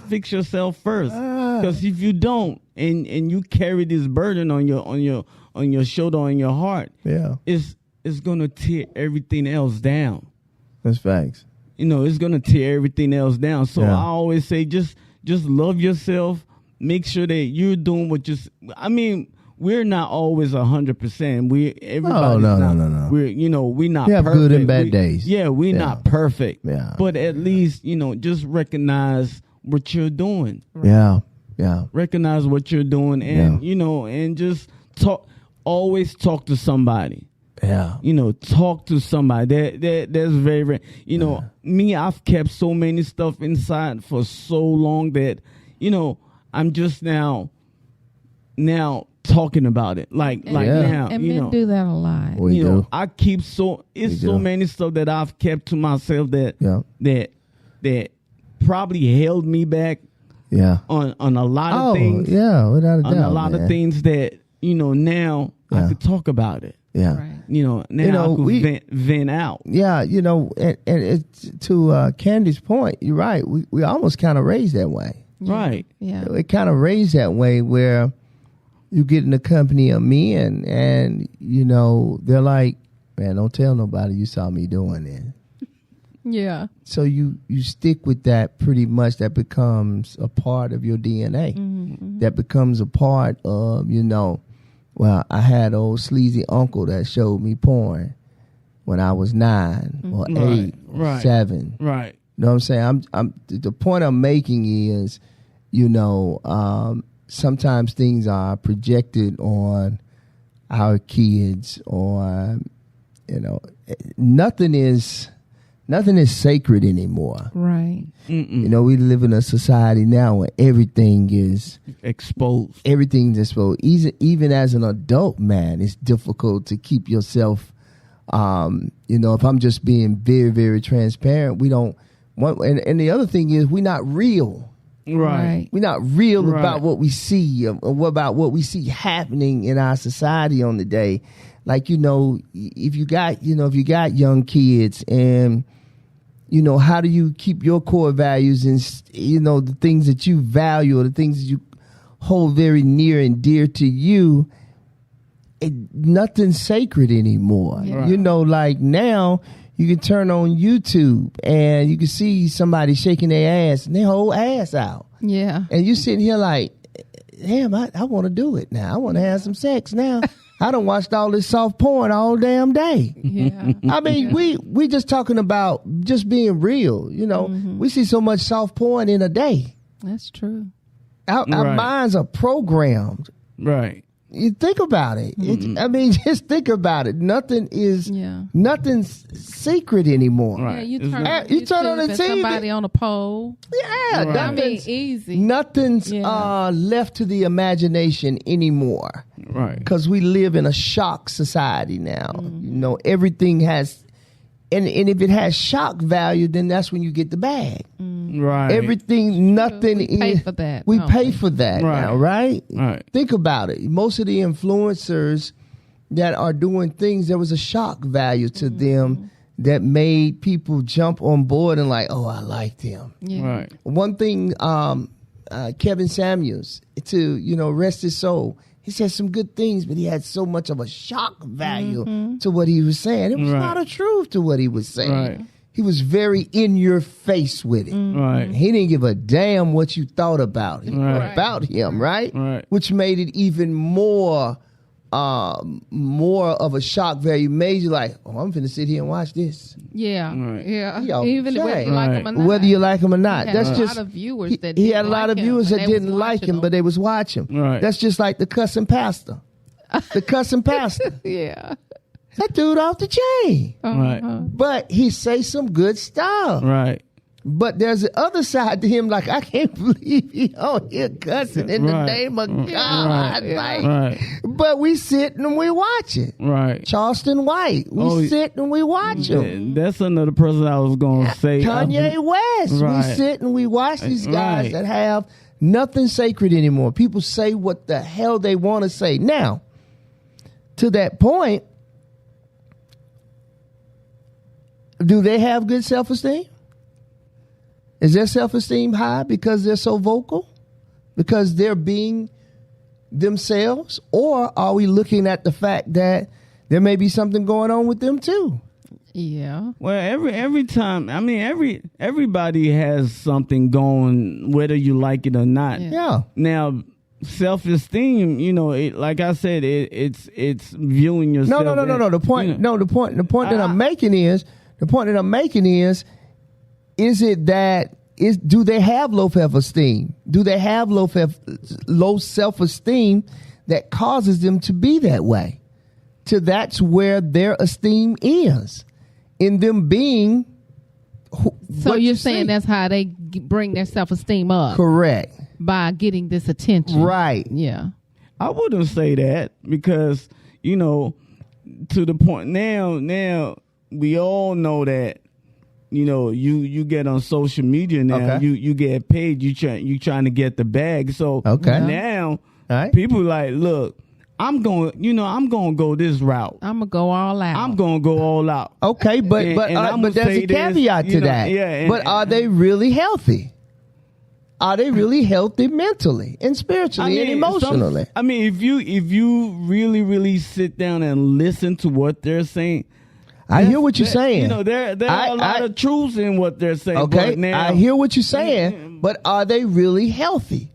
Fix yourself first. Because if you don't and you carry this burden on your shoulder, on your heart, it's gonna tear everything else down. That's facts. It's gonna tear everything else down. So Yeah. I always say just love yourself. Make sure that you're doing what we're not always 100%. Everybody's No. We're not You have perfect. good and bad days. Yeah, we're not perfect. Yeah. But at least, just recognize what you're doing. Yeah. Yeah. Recognize what you're doing and, and just always talk to somebody. Yeah. Talk to somebody. That's very, very, me, I've kept so many stuff inside for so long that, I'm just now talking about it. Like now, and men do that a lot. We do. I keep so many stuff that I've kept to myself that probably held me back. Yeah. On a lot of things. Yeah, without a doubt. On a lot of things that now I could talk about it. Yeah. Right. Now I could vent out. Yeah, and it's to Candy's point, you're right. We almost kind of raised that way. Yeah. Right. Yeah. It kind of raised that way where you get in the company of men and, they're like, man, don't tell nobody you saw me doing it. Yeah. So you stick with that pretty much. That becomes a part of your DNA. Mm-hmm. That becomes a part of, well, I had old sleazy uncle that showed me porn when I was 9 or 8, or 7. Right. You know what I'm saying? I'm the point I'm making is, sometimes things are projected on our kids, or nothing is sacred anymore. Right. Mm-mm. We live in a society now where everything is exposed. Everything's exposed. Even as an adult, man, it's difficult to keep yourself. If I'm just being very, very transparent, we don't. And the other thing is, we're not real. Right. We're not real about what we see, or about what we see happening in our society on the day. Like, if you got young kids, and how do you keep your core values and the things that you value, or the things that you hold very near and dear to you? Nothing's sacred anymore. Yeah. Like now, you can turn on YouTube and you can see somebody shaking their ass and their whole ass out. Yeah. And you sitting here like, damn, I want to do it now. I want to have some sex now. I done watched all this soft porn all damn day. Yeah. I mean, we just talking about just being real. We see so much soft porn in a day. That's true. Our minds are programmed. Right. You think about it. Just think about it. Nothing's secret anymore. Right. Yeah, You turn on the and TV. somebody on a pole. Yeah, Right. Easy. nothing's left to the imagination anymore. Right. Because we live in a shock society now. Everything has, and if it has shock value, then that's when you get the bag. Right. Everything, nothing. We pay for that. We don't pay we? for that Right. now, right? Right. Think about it. Most of the influencers that are doing things, there was a shock value to them that made people jump on board and like, oh, I like them. Yeah. Right. One thing Kevin Samuels, to rest his soul. He said some good things, but he had so much of a shock value to what he was saying. It was a lot of truth to what he was saying. Right. He was very in your face with it. Right. He didn't give a damn what you thought about him, right? Right. Which made it even more of a shock value. Made you like, oh, I'm finna sit here and watch this. Yeah. Right. Yeah. Yo, Even whether you like him or not. Whether you like him or not. He had That's a just lot of viewers that he didn't had a lot like of viewers him, that and they didn't was like watching him, but they was watching. Right. That's just like the cussing pastor. The cussing pastor. Yeah. That dude off the chain. Right. But he say some good stuff. Right. But there's the other side to him, like, I can't believe he out here cussing in the name of God. Like, but we sit and we watch it. Right. Charleston White, we sit and we watch him. That's another person I was going to say. Kanye West, we sit and we watch these guys that have nothing sacred anymore. People say what the hell they want to say. Now, to that point, do they have good self-esteem? Is their self-esteem high because they're so vocal? Because they're being themselves? Or are we looking at the fact that there may be something going on with them too? Yeah. Well, every time, I mean, everybody has something going, whether you like it or not. Yeah. Now, self-esteem, like I said, it's viewing yourself. No. The point that I'm making is, do they have low self-esteem? Do they have low self-esteem that causes them to be that way? That's where their esteem is, in them being. So you're saying that's how they bring their self-esteem up? Correct. By getting this attention. Right. Yeah. I wouldn't say that because, to the point now we all know that, you get on social media now, you get paid, you trying to get the bag. So now people like, look, I'm going to go this route. I'm going to go all out. I'm going to go all out. Okay, but there's a caveat to that. Yeah, but are they really healthy? Are they really healthy mentally and spiritually and emotionally? If you really, really sit down and listen to what they're saying, I hear what you're saying. There are a lot of truths in what they're saying. Okay, but now, I hear what you're saying, but are they really healthy?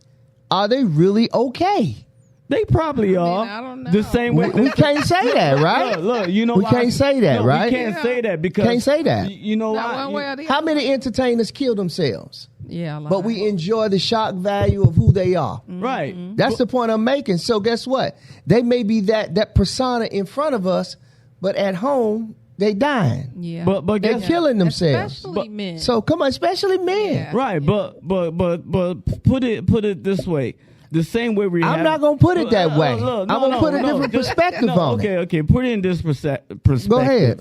Are they really okay? They probably are. I don't know. The same way. We can't say that, right? Look, we can't say that, right? We can't say that because can't say that. You know why? How many entertainers kill themselves? Yeah, but we enjoy the shock value of who they are. Right. That's the point I'm making. So guess what? They may be that persona in front of us, but at home they dying. Yeah. But they're killing themselves. Especially men. So come on, especially men. Yeah. Right. But put it this way. The same way I'm not going to put it that way. I'm going to put a different perspective on it. Okay. Put it in this perspective. Go ahead.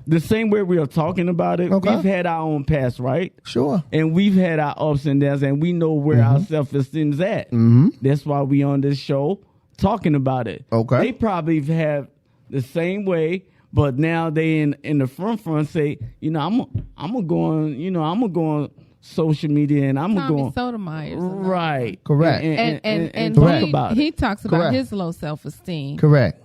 The same way we are talking about it, we've had our own past, right? Sure. And we've had our ups and downs, and we know where our self-esteem is at. That's why we on this show talking about it. Okay. They probably have the same way, but now they in the front say, I'm gonna go on social media, and I'm Tommy going Sotomayor. Correct. And talk about it. He talks about his low self-esteem. Correct.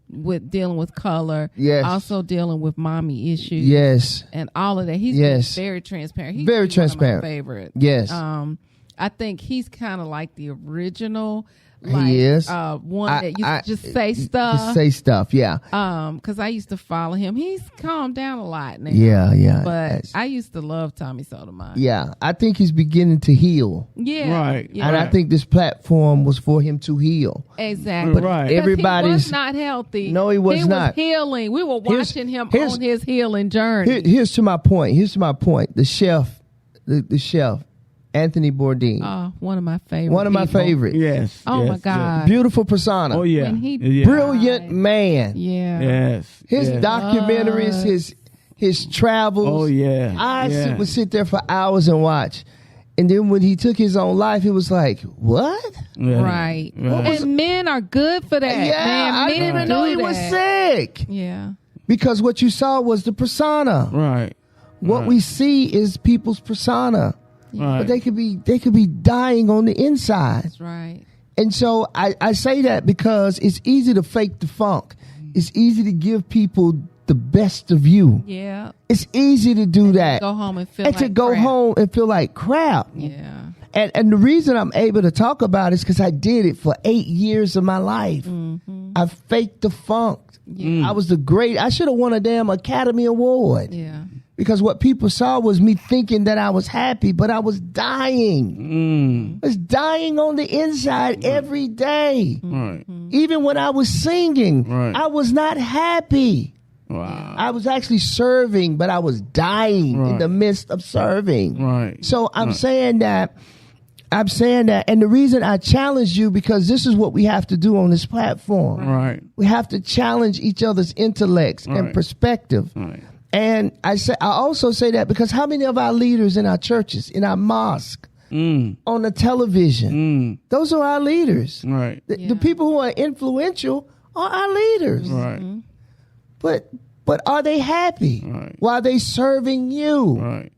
With dealing with color. Yes. Also dealing with mommy issues. Yes. And all of that. He's been very transparent. He's very transparent. One of my favorite. Yes. I think he's kind of like the original. He is one that used to just say stuff. Just say stuff, yeah. Because I used to follow him. He's calmed down a lot now. Yeah. But I used to love Tommy Sotomayor. Yeah, I think he's beginning to heal. Yeah, right. Yeah. And I think this platform was for him to heal. Exactly. But right. Everybody's he was not healthy. No, he was not. He was healing. We were watching him on his healing journey. Here's to my point. The chef, the chef. Anthony Bourdain. One of my favorites. Yes. Oh my God. Yes. Beautiful persona. Oh yeah. Brilliant man. Yeah. Yes. His documentaries, his travels. Oh yeah. I would sit there for hours and watch. And then when he took his own life, it was like, what? Yeah. Right. And men are good for that. Yeah, man, I didn't even know he was sick. Yeah. Because what you saw was the persona. Right. What we see is people's persona. Right. but they could be dying on the inside. That's right. And so I say that because it's easy to fake the funk. It's easy to give people the best of you. Yeah. It's easy to do that. Go home and feel and like to go crap. home and feel like crap. Yeah. And the reason I'm able to talk about it is because I did it for 8 years of my life. Mm-hmm. I faked the funk. Yeah. I should have won a damn Academy Award. Yeah. Because what people saw was me thinking that I was happy, but I was dying. I was dying on the inside every day. Right. Even when I was singing, I was not happy. Wow. I was actually serving, but I was dying in the midst of serving. Right. So I'm saying that, and the reason I challenge you, because this is what we have to do on this platform. Right. We have to challenge each other's intellects and perspective. Right. And I also say that because how many of our leaders in our churches, in our mosque, on the television, those are our leaders. Right. The people who are influential are our leaders. Right. But are they happy while they serving you? Right.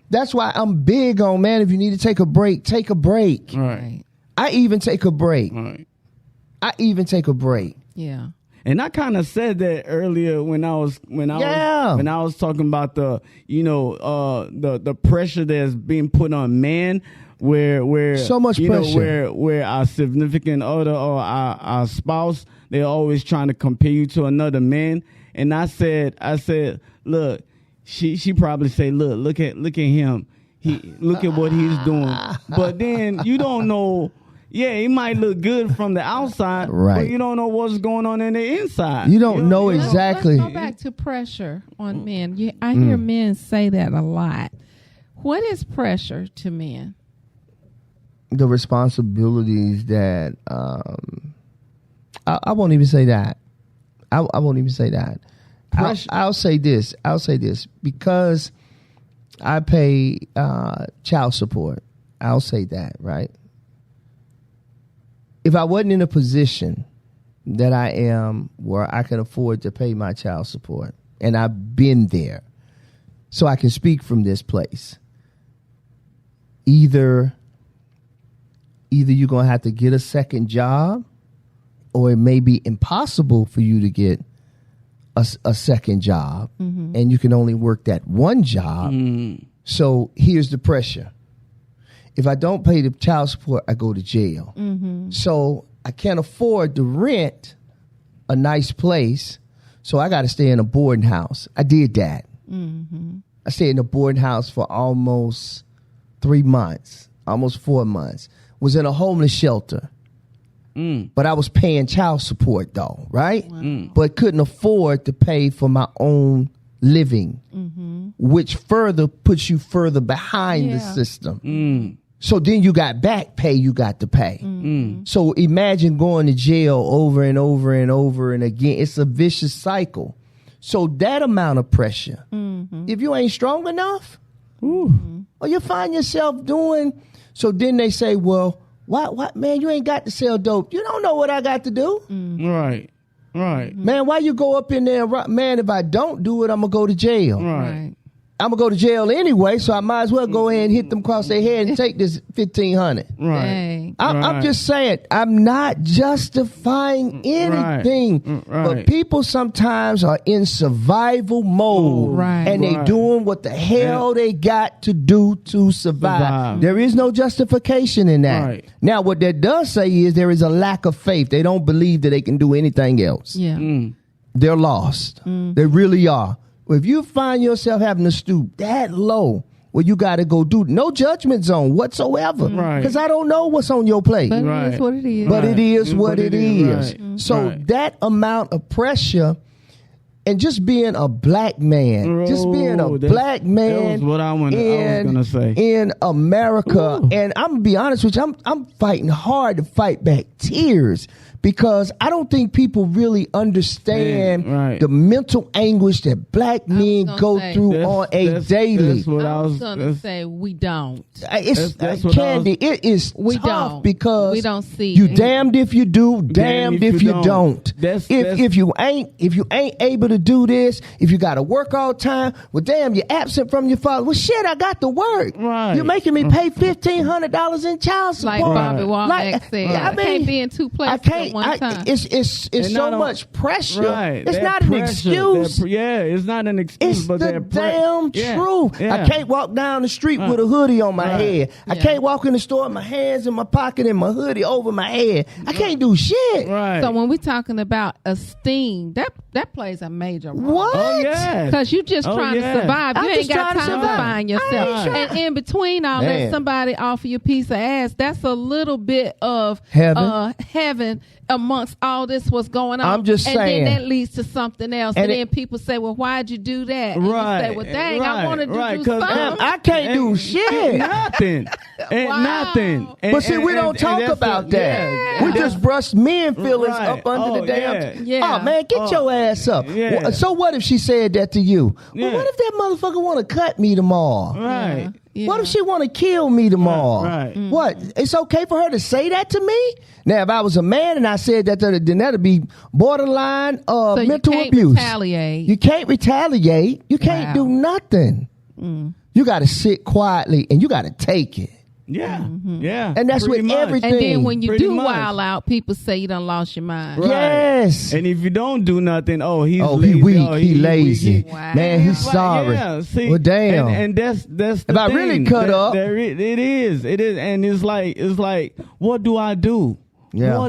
That's why I'm big on, man, if you need to take a break, take a break. Right. I even take a break. Right. I even take a break. Yeah. And I kind of said that earlier when I was talking about the the pressure that's being put on men, where so much pressure, where our significant other or our spouse, they're always trying to compare you to another man. And I said, look, she probably say, look at him, look at what he's doing, but then you don't know. Yeah, he might look good from the outside, but you don't know what's going on in the inside. You don't know exactly. Let's go back to pressure on men. I hear men say that a lot. What is pressure to men? The responsibilities that I won't even say that. I won't even say that. I'll say this. Because I pay child support. I'll say that, right? If I wasn't in a position that I am where I can afford to pay my child support, and I've been there, so I can speak from this place, either you're going to have to get a second job, or it may be impossible for you to get a second job, and you can only work that one job. So here's the pressure. If I don't pay the child support, I go to jail. So I can't afford to rent a nice place, so I got to stay in a boarding house. I did that. I stayed in a boarding house for almost 3 months, almost 4 months. Was in a homeless shelter. But I was paying child support though, right? Wow. But couldn't afford to pay for my own living, which further puts you further behind the system. So then you got back pay you got to pay. So imagine going to jail over and over and over and again. It's a vicious cycle. So that amount of pressure, if you ain't strong enough, or you find yourself doing, so then they say, well, what, man, you ain't got to sell dope. You don't know what I got to do. Right. Man, why you go up in there? Man, if I don't do it, I'm going to go to jail. Right. I'm going to go to jail anyway, so I might as well go ahead and hit them across their head and take this $1,500. Right. I'm just saying, I'm not justifying anything. But people sometimes are in survival mode. And they doing what the hell they got to do to survive. There is no justification in that. Now, what that does say is there is a lack of faith. They don't believe that they can do anything else. They're lost. They really are. If you find yourself having to stoop that low, well, you got to go do no judgment zone whatsoever. Because I don't know what's on your plate. But it is what it is. But it is what it is. So that amount of pressure, and just being a black man, black man that was what I was going to say. In America. And I'm going to be honest with you, I'm fighting hard to fight back tears because I don't think people really understand right. the mental anguish that black men go through on a daily. That's what I was going to say we don't. It's that's Candi. It is We tough don't. because We don't see you it. damned if you do, damned if you don't. If you ain't able to do this, if you got to work all the time, well, damn, you're absent from your father. Well, shit, I got to work. Right. You're making me pay $1,500 in child support. Like Bobby Womack Like, said, I I mean, can't be in two places at one time. It's so much pressure. Right. It's That not an pressure, excuse. it's not an excuse. It's but the damn truth. Yeah. I can't walk down the street with a hoodie on my head. I can't walk in the store with my hands in my pocket and my hoodie over my head. I can't do shit. Right. So when we're talking about esteem, that plays a major role. What? Oh, yes. Because you just trying to survive. You I'm ain't just got trying to time to survive. find yourself. And in between all Man. that, somebody offer you a piece of ass. That's a little bit of heaven amongst all this what's going on. I'm just saying. And then that leads to something else. And then people say, well, why'd you do that? And Right. you say, well, dang, I wanted to do 'cause something. I can't do shit. Nothing. Ain't Wow. nothing. But see, we don't talk about that. Yeah. We just brush men feelings Right. up under the damn. Yeah. Oh man, get your ass up. Yeah. So what if she said that to you? Yeah. Well, what if that motherfucker want to cut me tomorrow? Right. Yeah. What if she want to kill me tomorrow? Right. What? It's okay for her to say that to me? Now, if I was a man and I said that to her, then that'd be borderline So mental you can't abuse. retaliate. You can't retaliate. You can't do nothing. You got to sit quietly and you got to take it. Yeah. Yeah. And that's Pretty with much. everything. And then when you Pretty do much. wild out, people say you done lost your mind. Right. Yes. And if you don't do nothing, he's Oh, lazy. he weak. He lazy. weak. Wow. Man, he's Right, sorry. Yeah, see, Well, damn. And that's the If I really thing. cut up- it is, and it's like, what do I do? Yeah. So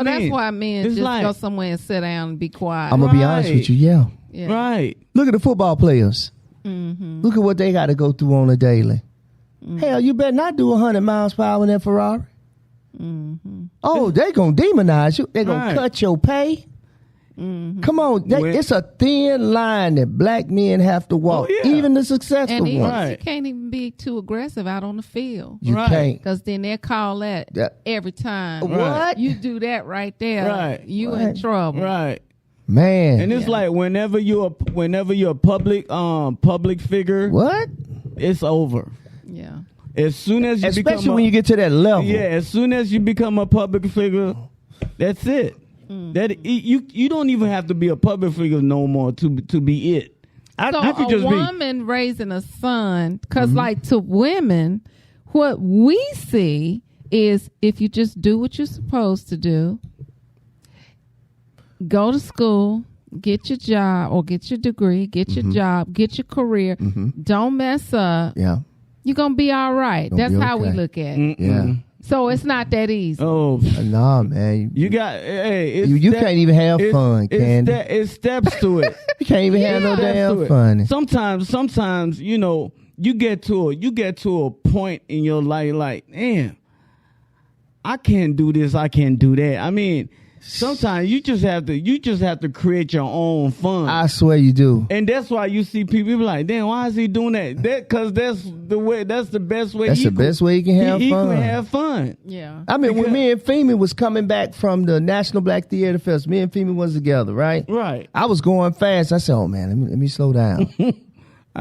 that's why men it's just like- go somewhere and sit down and be quiet. I'm going to be honest with you. Yeah. Yeah. Right. Look at the football players. Look at what they got to go through on a daily. Hell, you better not do 100 miles per hour in that Ferrari. Oh, they going to demonize you. They going Right. to cut your pay. Come on. It's a thin line that black men have to walk. Oh, yeah. Even the successful And ones. Right. you can't even be too aggressive out on the field. You Right. can't. Because then they'll call that Yeah. every time. What? You do that right there. Right. You What? in trouble. Right. Man. And it's like whenever you're a public figure, What? it's over. Yeah. As soon as you Especially when you get to that level. as soon as you become a public figure, that's it. That you don't even have to be a public figure no more to be it. So I could a just be. woman raising a son, because like to women, what we see is if you just do what you're supposed to do, go to school, get your job or get your degree, get your job, get your career, don't mess up, Yeah. you're going to be all right. Gonna That's be how we okay. look at it. Yeah. So it's not that easy. Oh, Nah, man. you got it's You can't even have it's- fun, Candi. It's steps to it. You can't even have no Steps to damn it. fun. Sometimes you get to a point in your life like, damn, I can't do this, I can't do that. I mean, sometimes you just have to create your own fun. I swear you do. And that's why you see people be like, damn, why is he doing that? Because that's the best way. That's the best way you can have he fun. can have fun. Yeah. I mean, when me and Femi was coming back from the National Black Theater Fest, me and Femi was together, right? Right. I was going fast. I said, oh, man, let me slow down.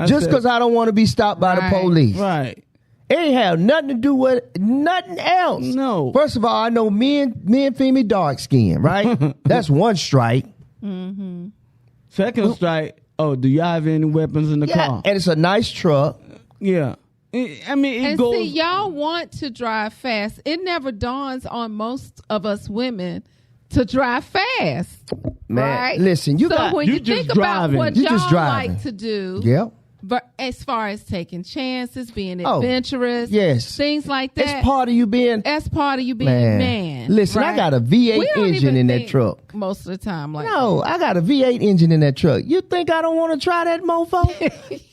Just because I don't want to be stopped by the Right. police. Right. It ain't have nothing to do with nothing else. No. First of all, I know me and Femi dark skin, right? That's one strike. Second strike. Oh, do y'all have any weapons in the Yeah, car? and it's a nice truck. Yeah. I mean, it And goes. see, y'all want to drive fast. It never dawns on most of us women to drive fast. Man, right? listen, you so got when you you just think driving. about what You y'all just driving. like to do, yeah. but as far as taking chances, being Oh, adventurous, yes. things like that, It's part of you being that's part of you being a man. Listen, I right? got a We V8 don't engine even in that think truck. most of the time. Like No, I got a V8 engine in that truck. You think I don't want to try that mofo?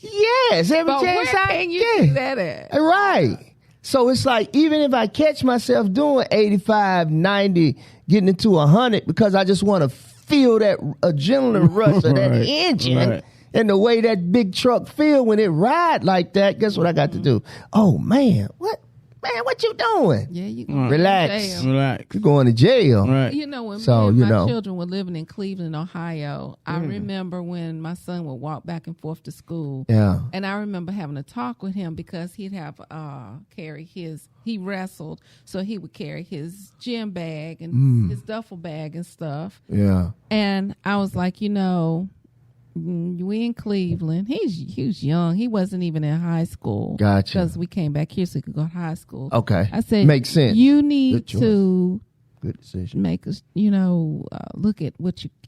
Yes, every but where chance I can you get. do that at? Right. So it's like, even if I catch myself doing 85, 90, getting into 100, because I just want to feel that adrenaline rush of that Right, engine right. and the way that big truck feel when it ride like that, guess what I got to do? Oh, man, what? Man, what you doing? Yeah, you Relax. Relax. You're going to jail. Right. You know, when So, me and you my know. children were living in Cleveland, Ohio, I remember when my son would walk back and forth to school. Yeah. And I remember having a talk with him because he'd have carry he wrestled, so he would carry his gym bag and his duffel bag and stuff. Yeah. And I was like, you know, we in Cleveland. He was young. He wasn't even in high school. Gotcha. Because we came back here so he could go to high school. Okay. I said, makes sense. You need Good to Good decision. make us, look at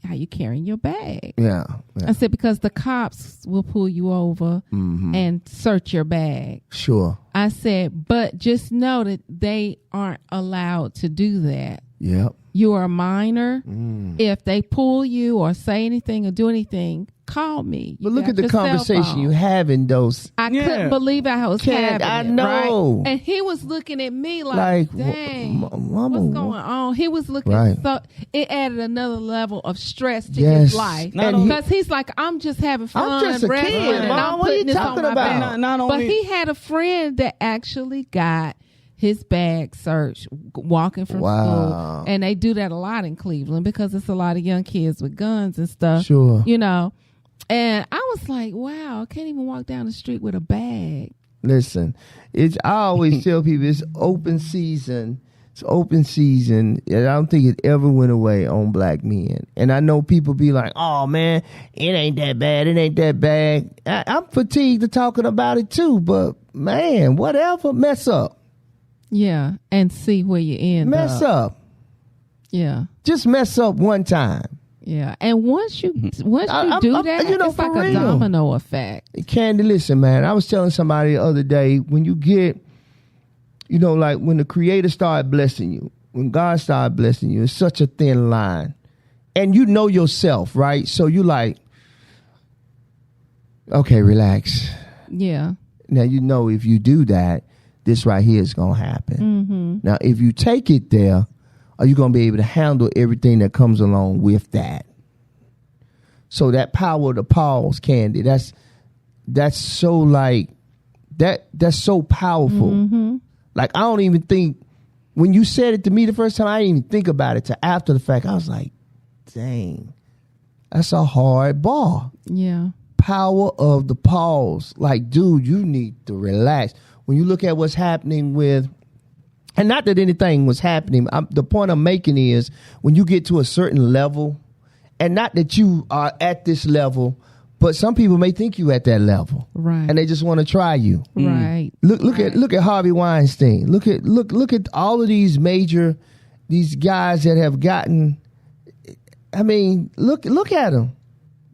how you carrying your bag. Yeah. I said, because the cops will pull you over and search your bag. Sure. I said, but just know that they aren't allowed to do that. Yep. You are a minor. If they pull you or say anything or do anything, call me. But look at the conversation you having, those. I couldn't believe I was having I it, know. right? And he was looking at me like dang, Mama, what's going on? He was looking, Right. so it added another level of stress to Yes. his life. And Because he's like, I'm just having fun, I'm just a wrestling, kid, and Mom. I'm What are you putting this talking on my about? back. But he had a friend that actually got his bag searched walking from Wow. school. And they do that a lot in Cleveland because it's a lot of young kids with guns and stuff. Sure. And I was like, wow, I can't even walk down the street with a bag. Listen, I always tell people it's open season. It's open season. And I don't think it ever went away on black men. And I know people be like, oh, man, it ain't that bad. It ain't that bad. I'm fatigued of talking about it, too. But, man, whatever. Mess up. Yeah, and see where you end Mess up. Yeah. Just mess up one time. Yeah. And once you do that, it's like a real. domino effect. Candi, listen, man. I was telling somebody the other day, when you get, like when the Creator started blessing you, when God started blessing you, it's such a thin line. And you know yourself, right? So you like, okay, relax. Yeah. Now, if you do that, this right here is going to happen. Now, if you take it there, are you going to be able to handle everything that comes along with that? So that power of the pause, Candi, that's so like, that's so powerful. Like, I don't even think, when you said it to me the first time, I didn't even think about it till after the fact. I was like, dang, that's a hard bar. Yeah. Power of the pause. Like, dude, you need to relax. When you look at what's happening with, and not that anything was happening, the point I'm making is when you get to a certain level, and not that you are at this level, but some people may think you at that level, Right. and they just want to try you. Right. Look at Harvey Weinstein. Look at all of these guys that have gotten. I mean, look at them.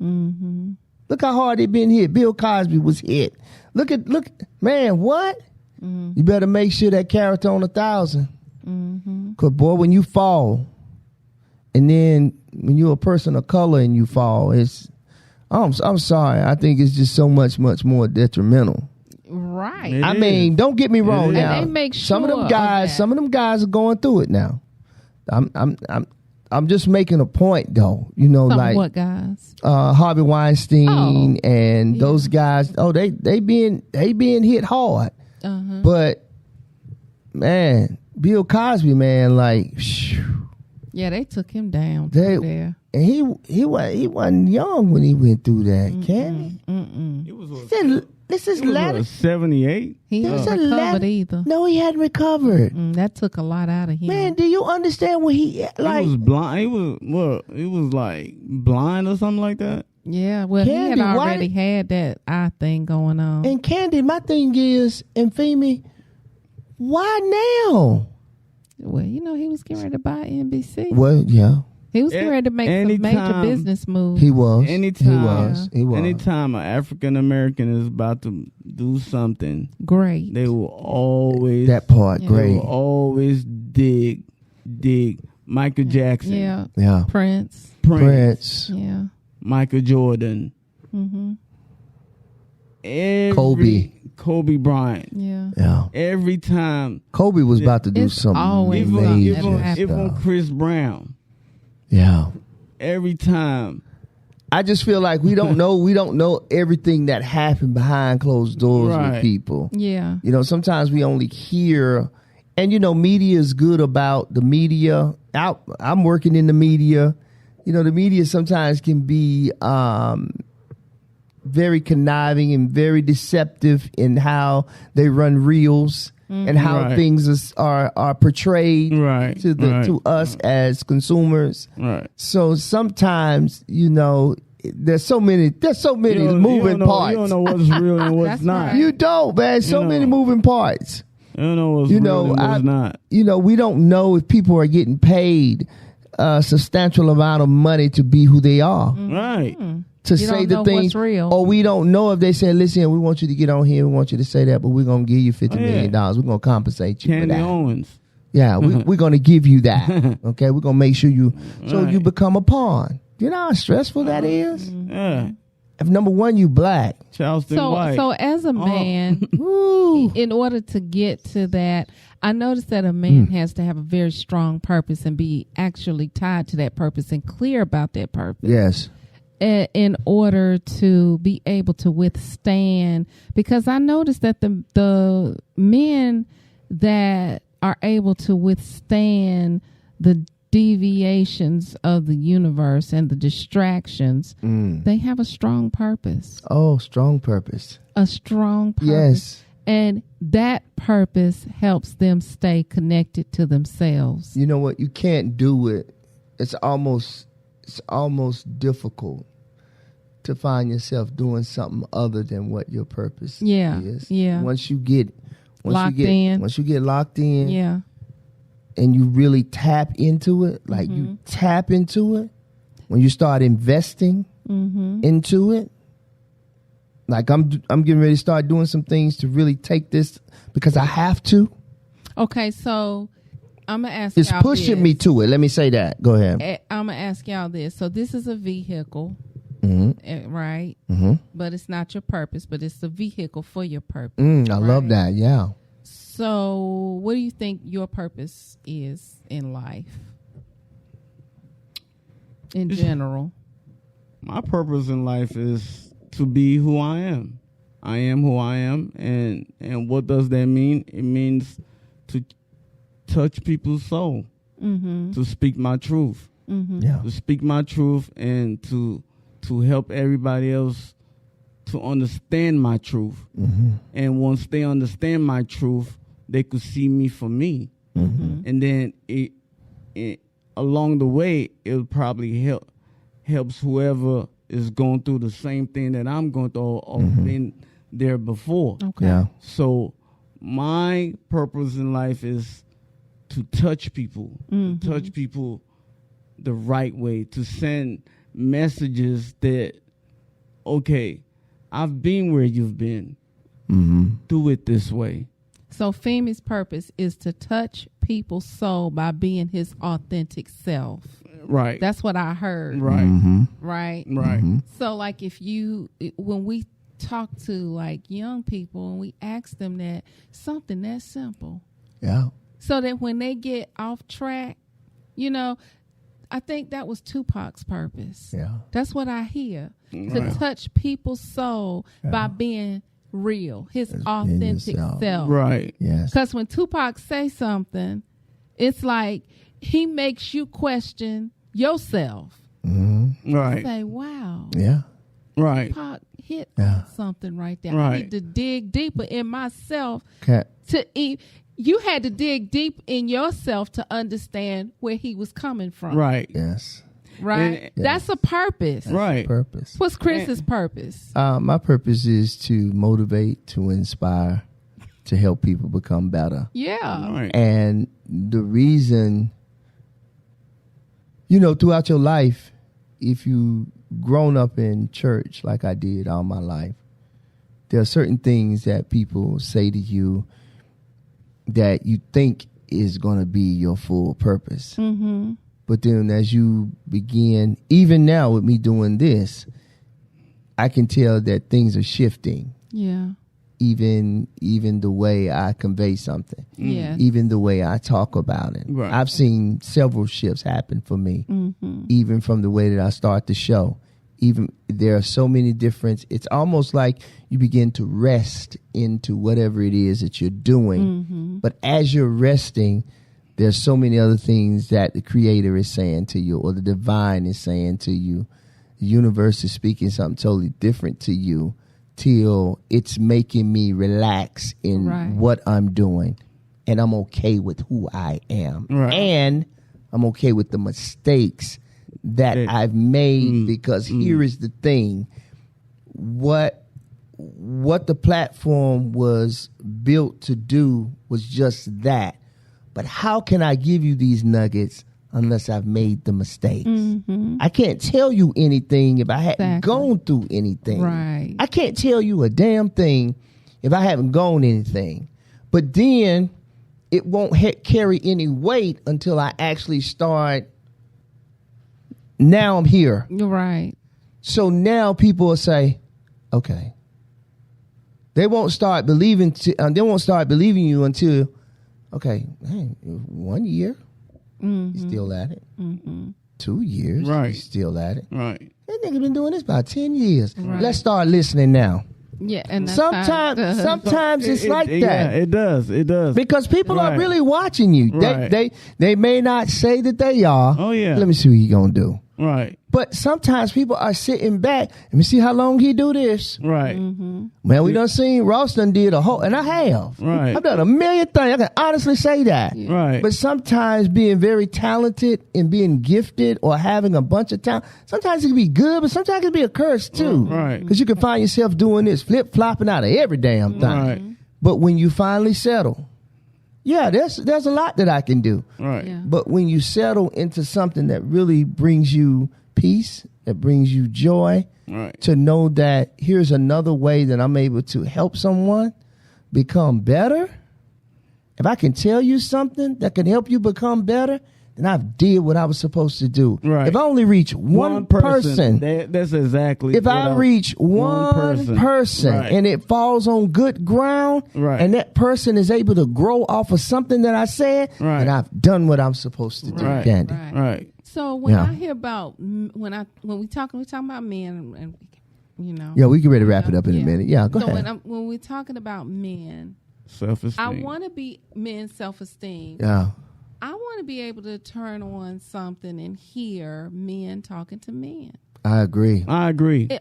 Mm-hmm. Look how hard they've been hit. Bill Cosby was hit. Look, man, what? You better make sure that character on 1,000. Cause boy, when you fall, and then when you're a person of color and you fall, I'm sorry. I think it's just so much more detrimental. Right. I mean, don't get me wrong. Now, And they make some of sure them guys, of that. some of them guys are going through it now. I'm just making a point though. Like what guys? Harvey Weinstein and yeah. those guys. Oh, they being hit hard. But man, Bill Cosby, man, like, Yeah, they took him down. and he wasn't young when he went through that. Candi? It was This is latter. 78. He This hadn't is recovered either. No, he hadn't recovered. That took a lot out of him. Man, do you understand what he like? He was blind. He was like blind or something like that. Yeah, well, he had Candi, already had that eye thing going on. And Candi, my thing is, and Femi, why now? Well, he was getting ready to buy NBC. Well, yeah, He was getting ready to make some major business moves. he was. Anytime, He was. anytime an African American is about to do something, Great. they will always That part, Yeah. They great. will always dig Michael Jackson, Yeah. Yeah. Prince. Prince. Yeah. Michael Jordan, Kobe Bryant. Yeah. Yeah. Every time, Kobe was about to do It's something always major never happened. even stuff. Chris Brown. Yeah. Every time I just feel like we don't know everything that happened behind closed doors with people. Yeah. Sometimes we only hear, and media is good about the media. I'm working in the media. The media sometimes can be very conniving and very deceptive in how they run reels and how things are portrayed to us as consumers. Right. So sometimes, there's so many moving parts. You don't know what's real and what's not. Right. You don't, man. So many moving parts. You don't know what's real and what's not. We don't know if people are getting paid a substantial amount of money to be who they are. Right. To You say don't the know things, what's real. or we don't know if they say, "Listen, we want you to get on here, we want you to say that, but we're gonna give you $50 million. We're gonna compensate you for Candi that." Owens. Yeah, we're gonna give you that. Okay, we're gonna make sure you you become a pawn. You know how stressful that is. Yeah. If number one, you black. Charleston White. So as a man, Woo. in order to get to that, I noticed that a man has to have a very strong purpose and be actually tied to that purpose and clear about that purpose. Yes. In order to be able to withstand, because I noticed that the men that are able to withstand the deviations of the universe and the distractions, they have a strong purpose. Oh, strong purpose. A strong purpose. Yes. And that purpose helps them stay connected to themselves. You know what? You can't do it. It's almost difficult to find yourself doing something other than what your purpose is. Yeah. Once you get Locked in. Yeah. And you really tap into it, like you tap into it, when you start investing into it, like I'm getting ready to start doing some things to really take this because I have to. Okay, so I'm going to ask It's y'all pushing me to it. Let me say that. Go ahead. I'm going to ask y'all this. So this is a vehicle, right? But it's not your purpose, but it's a vehicle for your purpose. I love that. Yeah. So what do you think your purpose is in life? In general. My purpose in life is to be who I am. I am who I am. And what does that mean? It means to touch people's soul, to speak my truth, to speak my truth and to help everybody else to understand my truth. And once they understand my truth, they could see me for me. And then it along the way, it'll probably helps whoever is going through the same thing that I'm going through or been there before. Okay. Yeah. So my purpose in life is to touch people, to touch people the right way, to send messages that, okay, I've been where you've been. Do it this way. So Femi's purpose is to touch people's soul by being his authentic self. Right. That's what I heard. Right. Right. Right. So like when we talk to like young people and we ask them that, something that simple. Yeah. So that when they get off track, I think that was Tupac's purpose. Yeah. That's what I hear. To touch people's soul by being real, his authentic self. Right. Yes. Because when Tupac say something, it's like he makes you question yourself. Right. Say, wow. Yeah. Right. Tupac hit Yeah. something right there. I Right. need to dig deeper in myself Okay. You had to dig deep in yourself to understand where he was coming from. Right. Yes. Right? And- That's a purpose. Right. Purpose. What's Chris's purpose? My purpose is to motivate, to inspire, to help people become better. Yeah. Right. And the reason, throughout your life, if you grown up in church like I did all my life, there are certain things that people say to you that you think is going to be your full purpose. But then as you begin, even now with me doing this, I can tell that things are shifting. Yeah. Even the way I convey something. Yeah. Even the way I talk about it. Right. I've seen several shifts happen for me, even from the way that I start the show, even there are so many different, it's almost like you begin to rest into whatever it is that you're doing. But as you're resting, there's so many other things that the Creator is saying to you, or the divine is saying to you. The universe is speaking something totally different to you, till it's making me relax in what I'm doing. And I'm okay with who I am. And I'm okay with the mistakes that I've made, because here is the thing. What the platform was built to do was just that. But how can I give you these nuggets unless I've made the mistakes? I can't tell you anything if I hadn't gone through anything. I can't tell you a damn thing if I haven't gone anything. But then it won't carry any weight until I actually start. Now I'm here. Right. So now people will say, okay. They won't start believing. They won't start believing you until, okay, hey, 1 year, you're still at it. 2 years, you're still at it. Right. That nigga been doing this about 10 years. Let's start listening now. Yeah, and that's sometimes it's like that. Yeah, it does. Because people are really watching you. They may not say that they are. Oh yeah. Let me see what he gonna do. Right. But sometimes people are sitting back. Let me see how long he do this. Right. Man, we done seen Ross done did a whole, and I have. Right. I've done a million things. I can honestly say that. Yeah. Right. But sometimes being very talented and being gifted or having a bunch of talent, sometimes it can be good, but sometimes it can be a curse too. Right. Because you can find yourself doing this, flip-flopping out of every damn thing. Right. But when you finally settle, there's a lot that I can do. Right. Yeah. But when you settle into something that really brings you peace, that brings you joy, to know that here's another way that I'm able to help someone become better. If I can tell you something that can help you become better, then I've did what I was supposed to do. Right. If I only reach one person, that's exactly. if I reach one person and it falls on good ground, and that person is able to grow off of something that I said, then I've done what I'm supposed to do. Candi. Right. So when I hear about when we talking about men, and you know, we get ready to wrap it up in a minute. Go ahead. When we're talking about men, self-esteem. I want to be men's self-esteem. I want to be able to turn on something and hear men talking to men. I agree.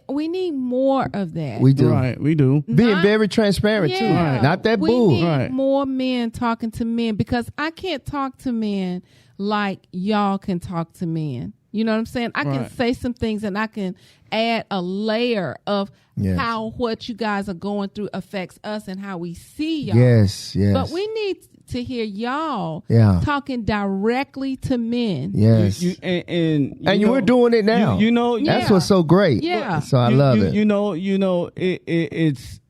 We need more of that. We do. Right, we do. Being very transparent too. Right. Not that we bull. need more men talking to men, because I can't talk to men like y'all can talk to men. You know what I'm saying? I can say some things and I can add a layer of how what you guys are going through affects us and how we see y'all. Yes. But we need to hear y'all talking directly to men. Yes. And we're doing it now. That's what's so great. Yeah. So I love it.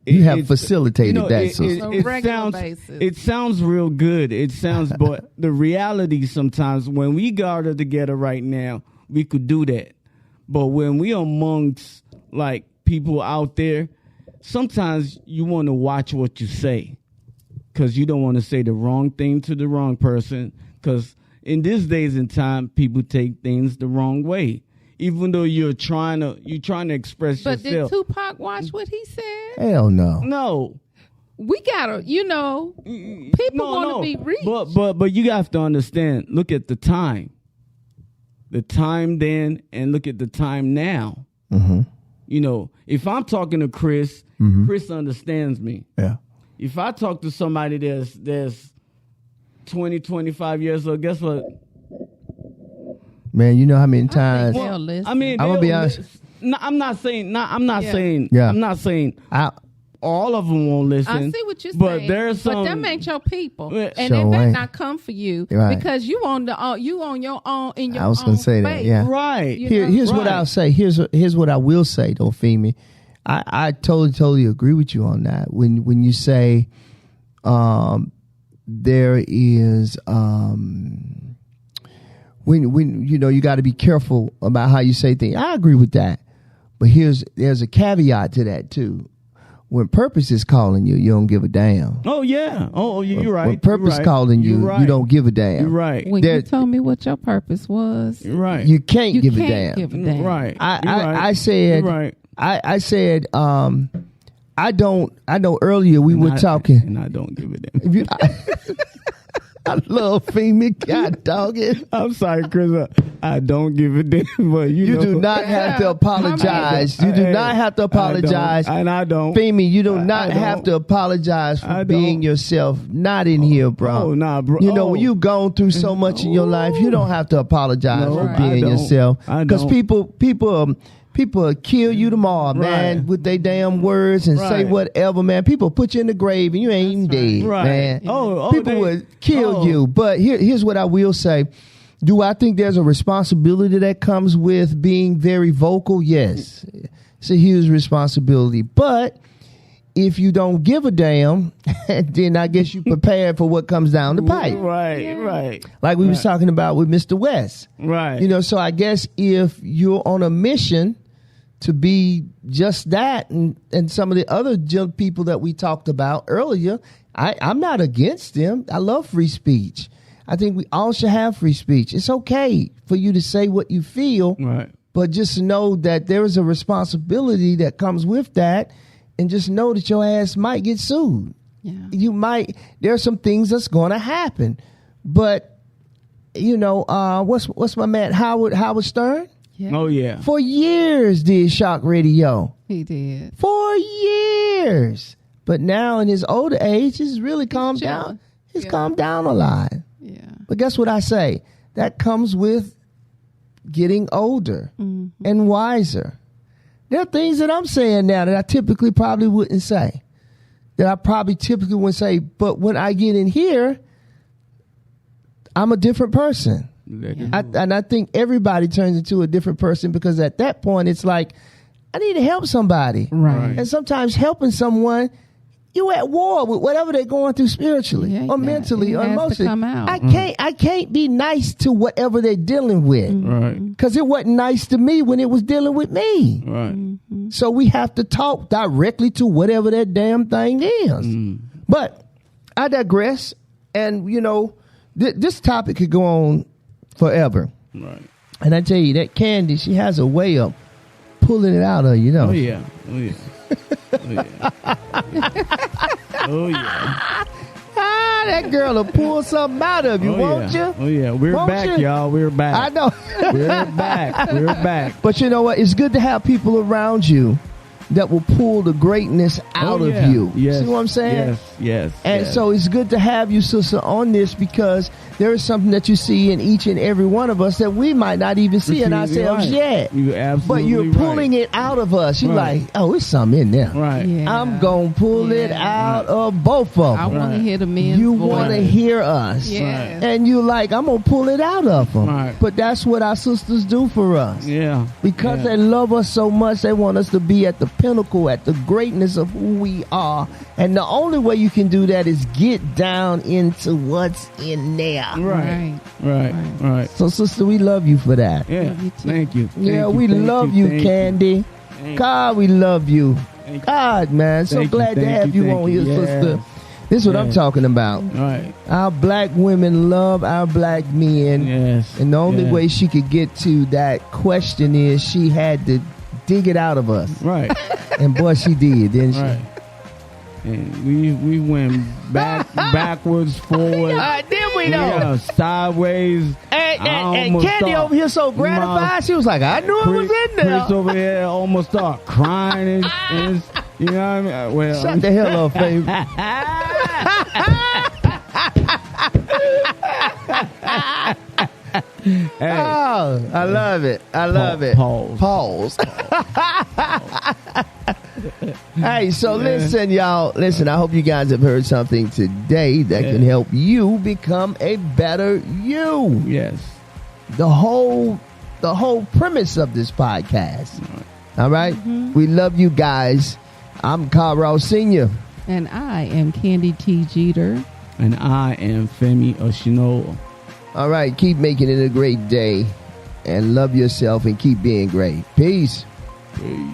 You have facilitated that. It sounds real good. It sounds, but the reality sometimes when we gather together right now, we could do that. But when we amongst like people out there, sometimes you want to watch what you say, because you don't want to say the wrong thing to the wrong person. Because in these days and time, people take things the wrong way. Even though you're trying to express yourself. But did Tupac watch what he said? Hell no. No. We gotta, people want to be reached. But you have to understand. Look at the time then, and look at the time now. If I'm talking to Chris, Chris understands me. Yeah. If I talk to somebody that's 20, 25 years old, guess what? Man, you know how many times? I'm gonna be honest. I'm not saying. All of them won't listen. I see what you're but saying, there's some. But them ain't your people, and So they better ain't. not come for you because you on your own in your own. I was gonna say that. Yeah. Right. Here's what I'll say. Here's what I will say, though, Femi. I totally agree with you on that. When you say, there is when you got to be careful about how you say things. I agree with that, but there's a caveat to that too. when purpose is calling you, you don't give a damn. Oh yeah. Oh, you're right. When purpose calling you, you don't give a damn. You're right. When you told me what your purpose was, you're right. You can't give a can't damn. give a damn. Right. I said. You're right. I said. I don't. I know earlier we were talking. And I don't give a damn. I love Femi. God dog it. I'm sorry, Chris. I don't give a damn. But you know, do not have to apologize. You do not have to apologize. And I don't. Femi, you do not have to apologize for being yourself. Not in here, bro. Oh, nah, bro. You know, when you've gone through so much in your life, you don't have to apologize for being yourself. Because people will kill you tomorrow, man, with their damn words and say whatever, man. People put you in the grave and you ain't even dead, man. People would kill you. But here's what I will say. Do I think there's a responsibility that comes with being very vocal? Yes. It's a huge responsibility. But if you don't give a damn, then I guess you prepared for what comes down the pipe. Right. Like we was talking about with Mr. West. Right. You know, so I guess if you're on a mission to be just that and some of the other people that we talked about earlier, I'm not against them. I love free speech. I think we all should have free speech. It's okay for you to say what you feel, but just know that there is a responsibility that comes with that, and just know that your ass might get sued. Yeah. You might. There are some things that's going to happen, but you know, what's my man Howard Stern? Yeah. Oh yeah. For years did shock radio. He did. For years. But now in his older age, he's really calmed down. He's calmed down a lot. Yeah. But guess what I say? That comes with getting older and wiser. There are things that I'm saying now that I typically probably wouldn't say. That I probably typically wouldn't say. But when I get in here, I'm a different person. And I think everybody turns into a different person, because at that point it's like, I need to help somebody. Right. And sometimes helping someone, you at war with whatever they're going through spiritually or mentally or emotionally. Come out. I can't be nice to whatever they're dealing with. Right. Because it wasn't nice to me when it was dealing with me. Right. So we have to talk directly to whatever that damn thing is. But I digress. And, you know, this topic could go on forever. Right. And I tell you, that Candi, she has a way of pulling it out of you, know. Oh, yeah. Oh, yeah. Oh, yeah. Oh, yeah. That girl will pull something out of you, won't you? Oh, yeah. We're back, y'all. We're back. I know. We're back. We're back. But you know what? It's good to have people around you that will pull the greatness out of you. Yes. See what I'm saying? Yes. And so it's good to have you, sister, on this, because there is something that you see in each and every one of us that we might not even see in ourselves yet. You're absolutely but you're pulling it out of us. You're like, oh, it's something in there. Right. Yeah. I'm going to pull it out of both of them. I want to hear the men's You voice. want to hear us. Yes. And you like, I'm going to pull it out of them. Right. But that's what our sisters do for us. Yeah. Because they love us so much, they want us to be at the pinnacle, at the greatness of who we are. And the only way you can do that is get down into what's in there. Right. So, sister, we love you for that. Yeah. Thank you. We love you, Candi. God, we love you. God, man. So glad to have you on here, sister. This is what I'm talking about. Right. Our black women love our black men. Yes. And the only way she could get to that question is she had to dig it out of us. Right. And boy, she did, didn't she? Right. And we went backwards, forward. Did we know? Yeah, sideways. And Candi over here so gratified. She was like, I knew it was in there. Chris over here almost started crying. And you know what I mean? Well, shut the hell up, baby. Hey. Oh, I love it. I love it. Pause. Hey, so listen, y'all. Listen, I hope you guys have heard something today that can help you become a better you. Yes. The whole premise of this podcast. All right? We love you guys. I'm Car.Ross Sr. And I am Candi T. Jeter. And I am Femi Osinowo. All right, keep making it a great day. And love yourself and keep being great. Peace. Peace.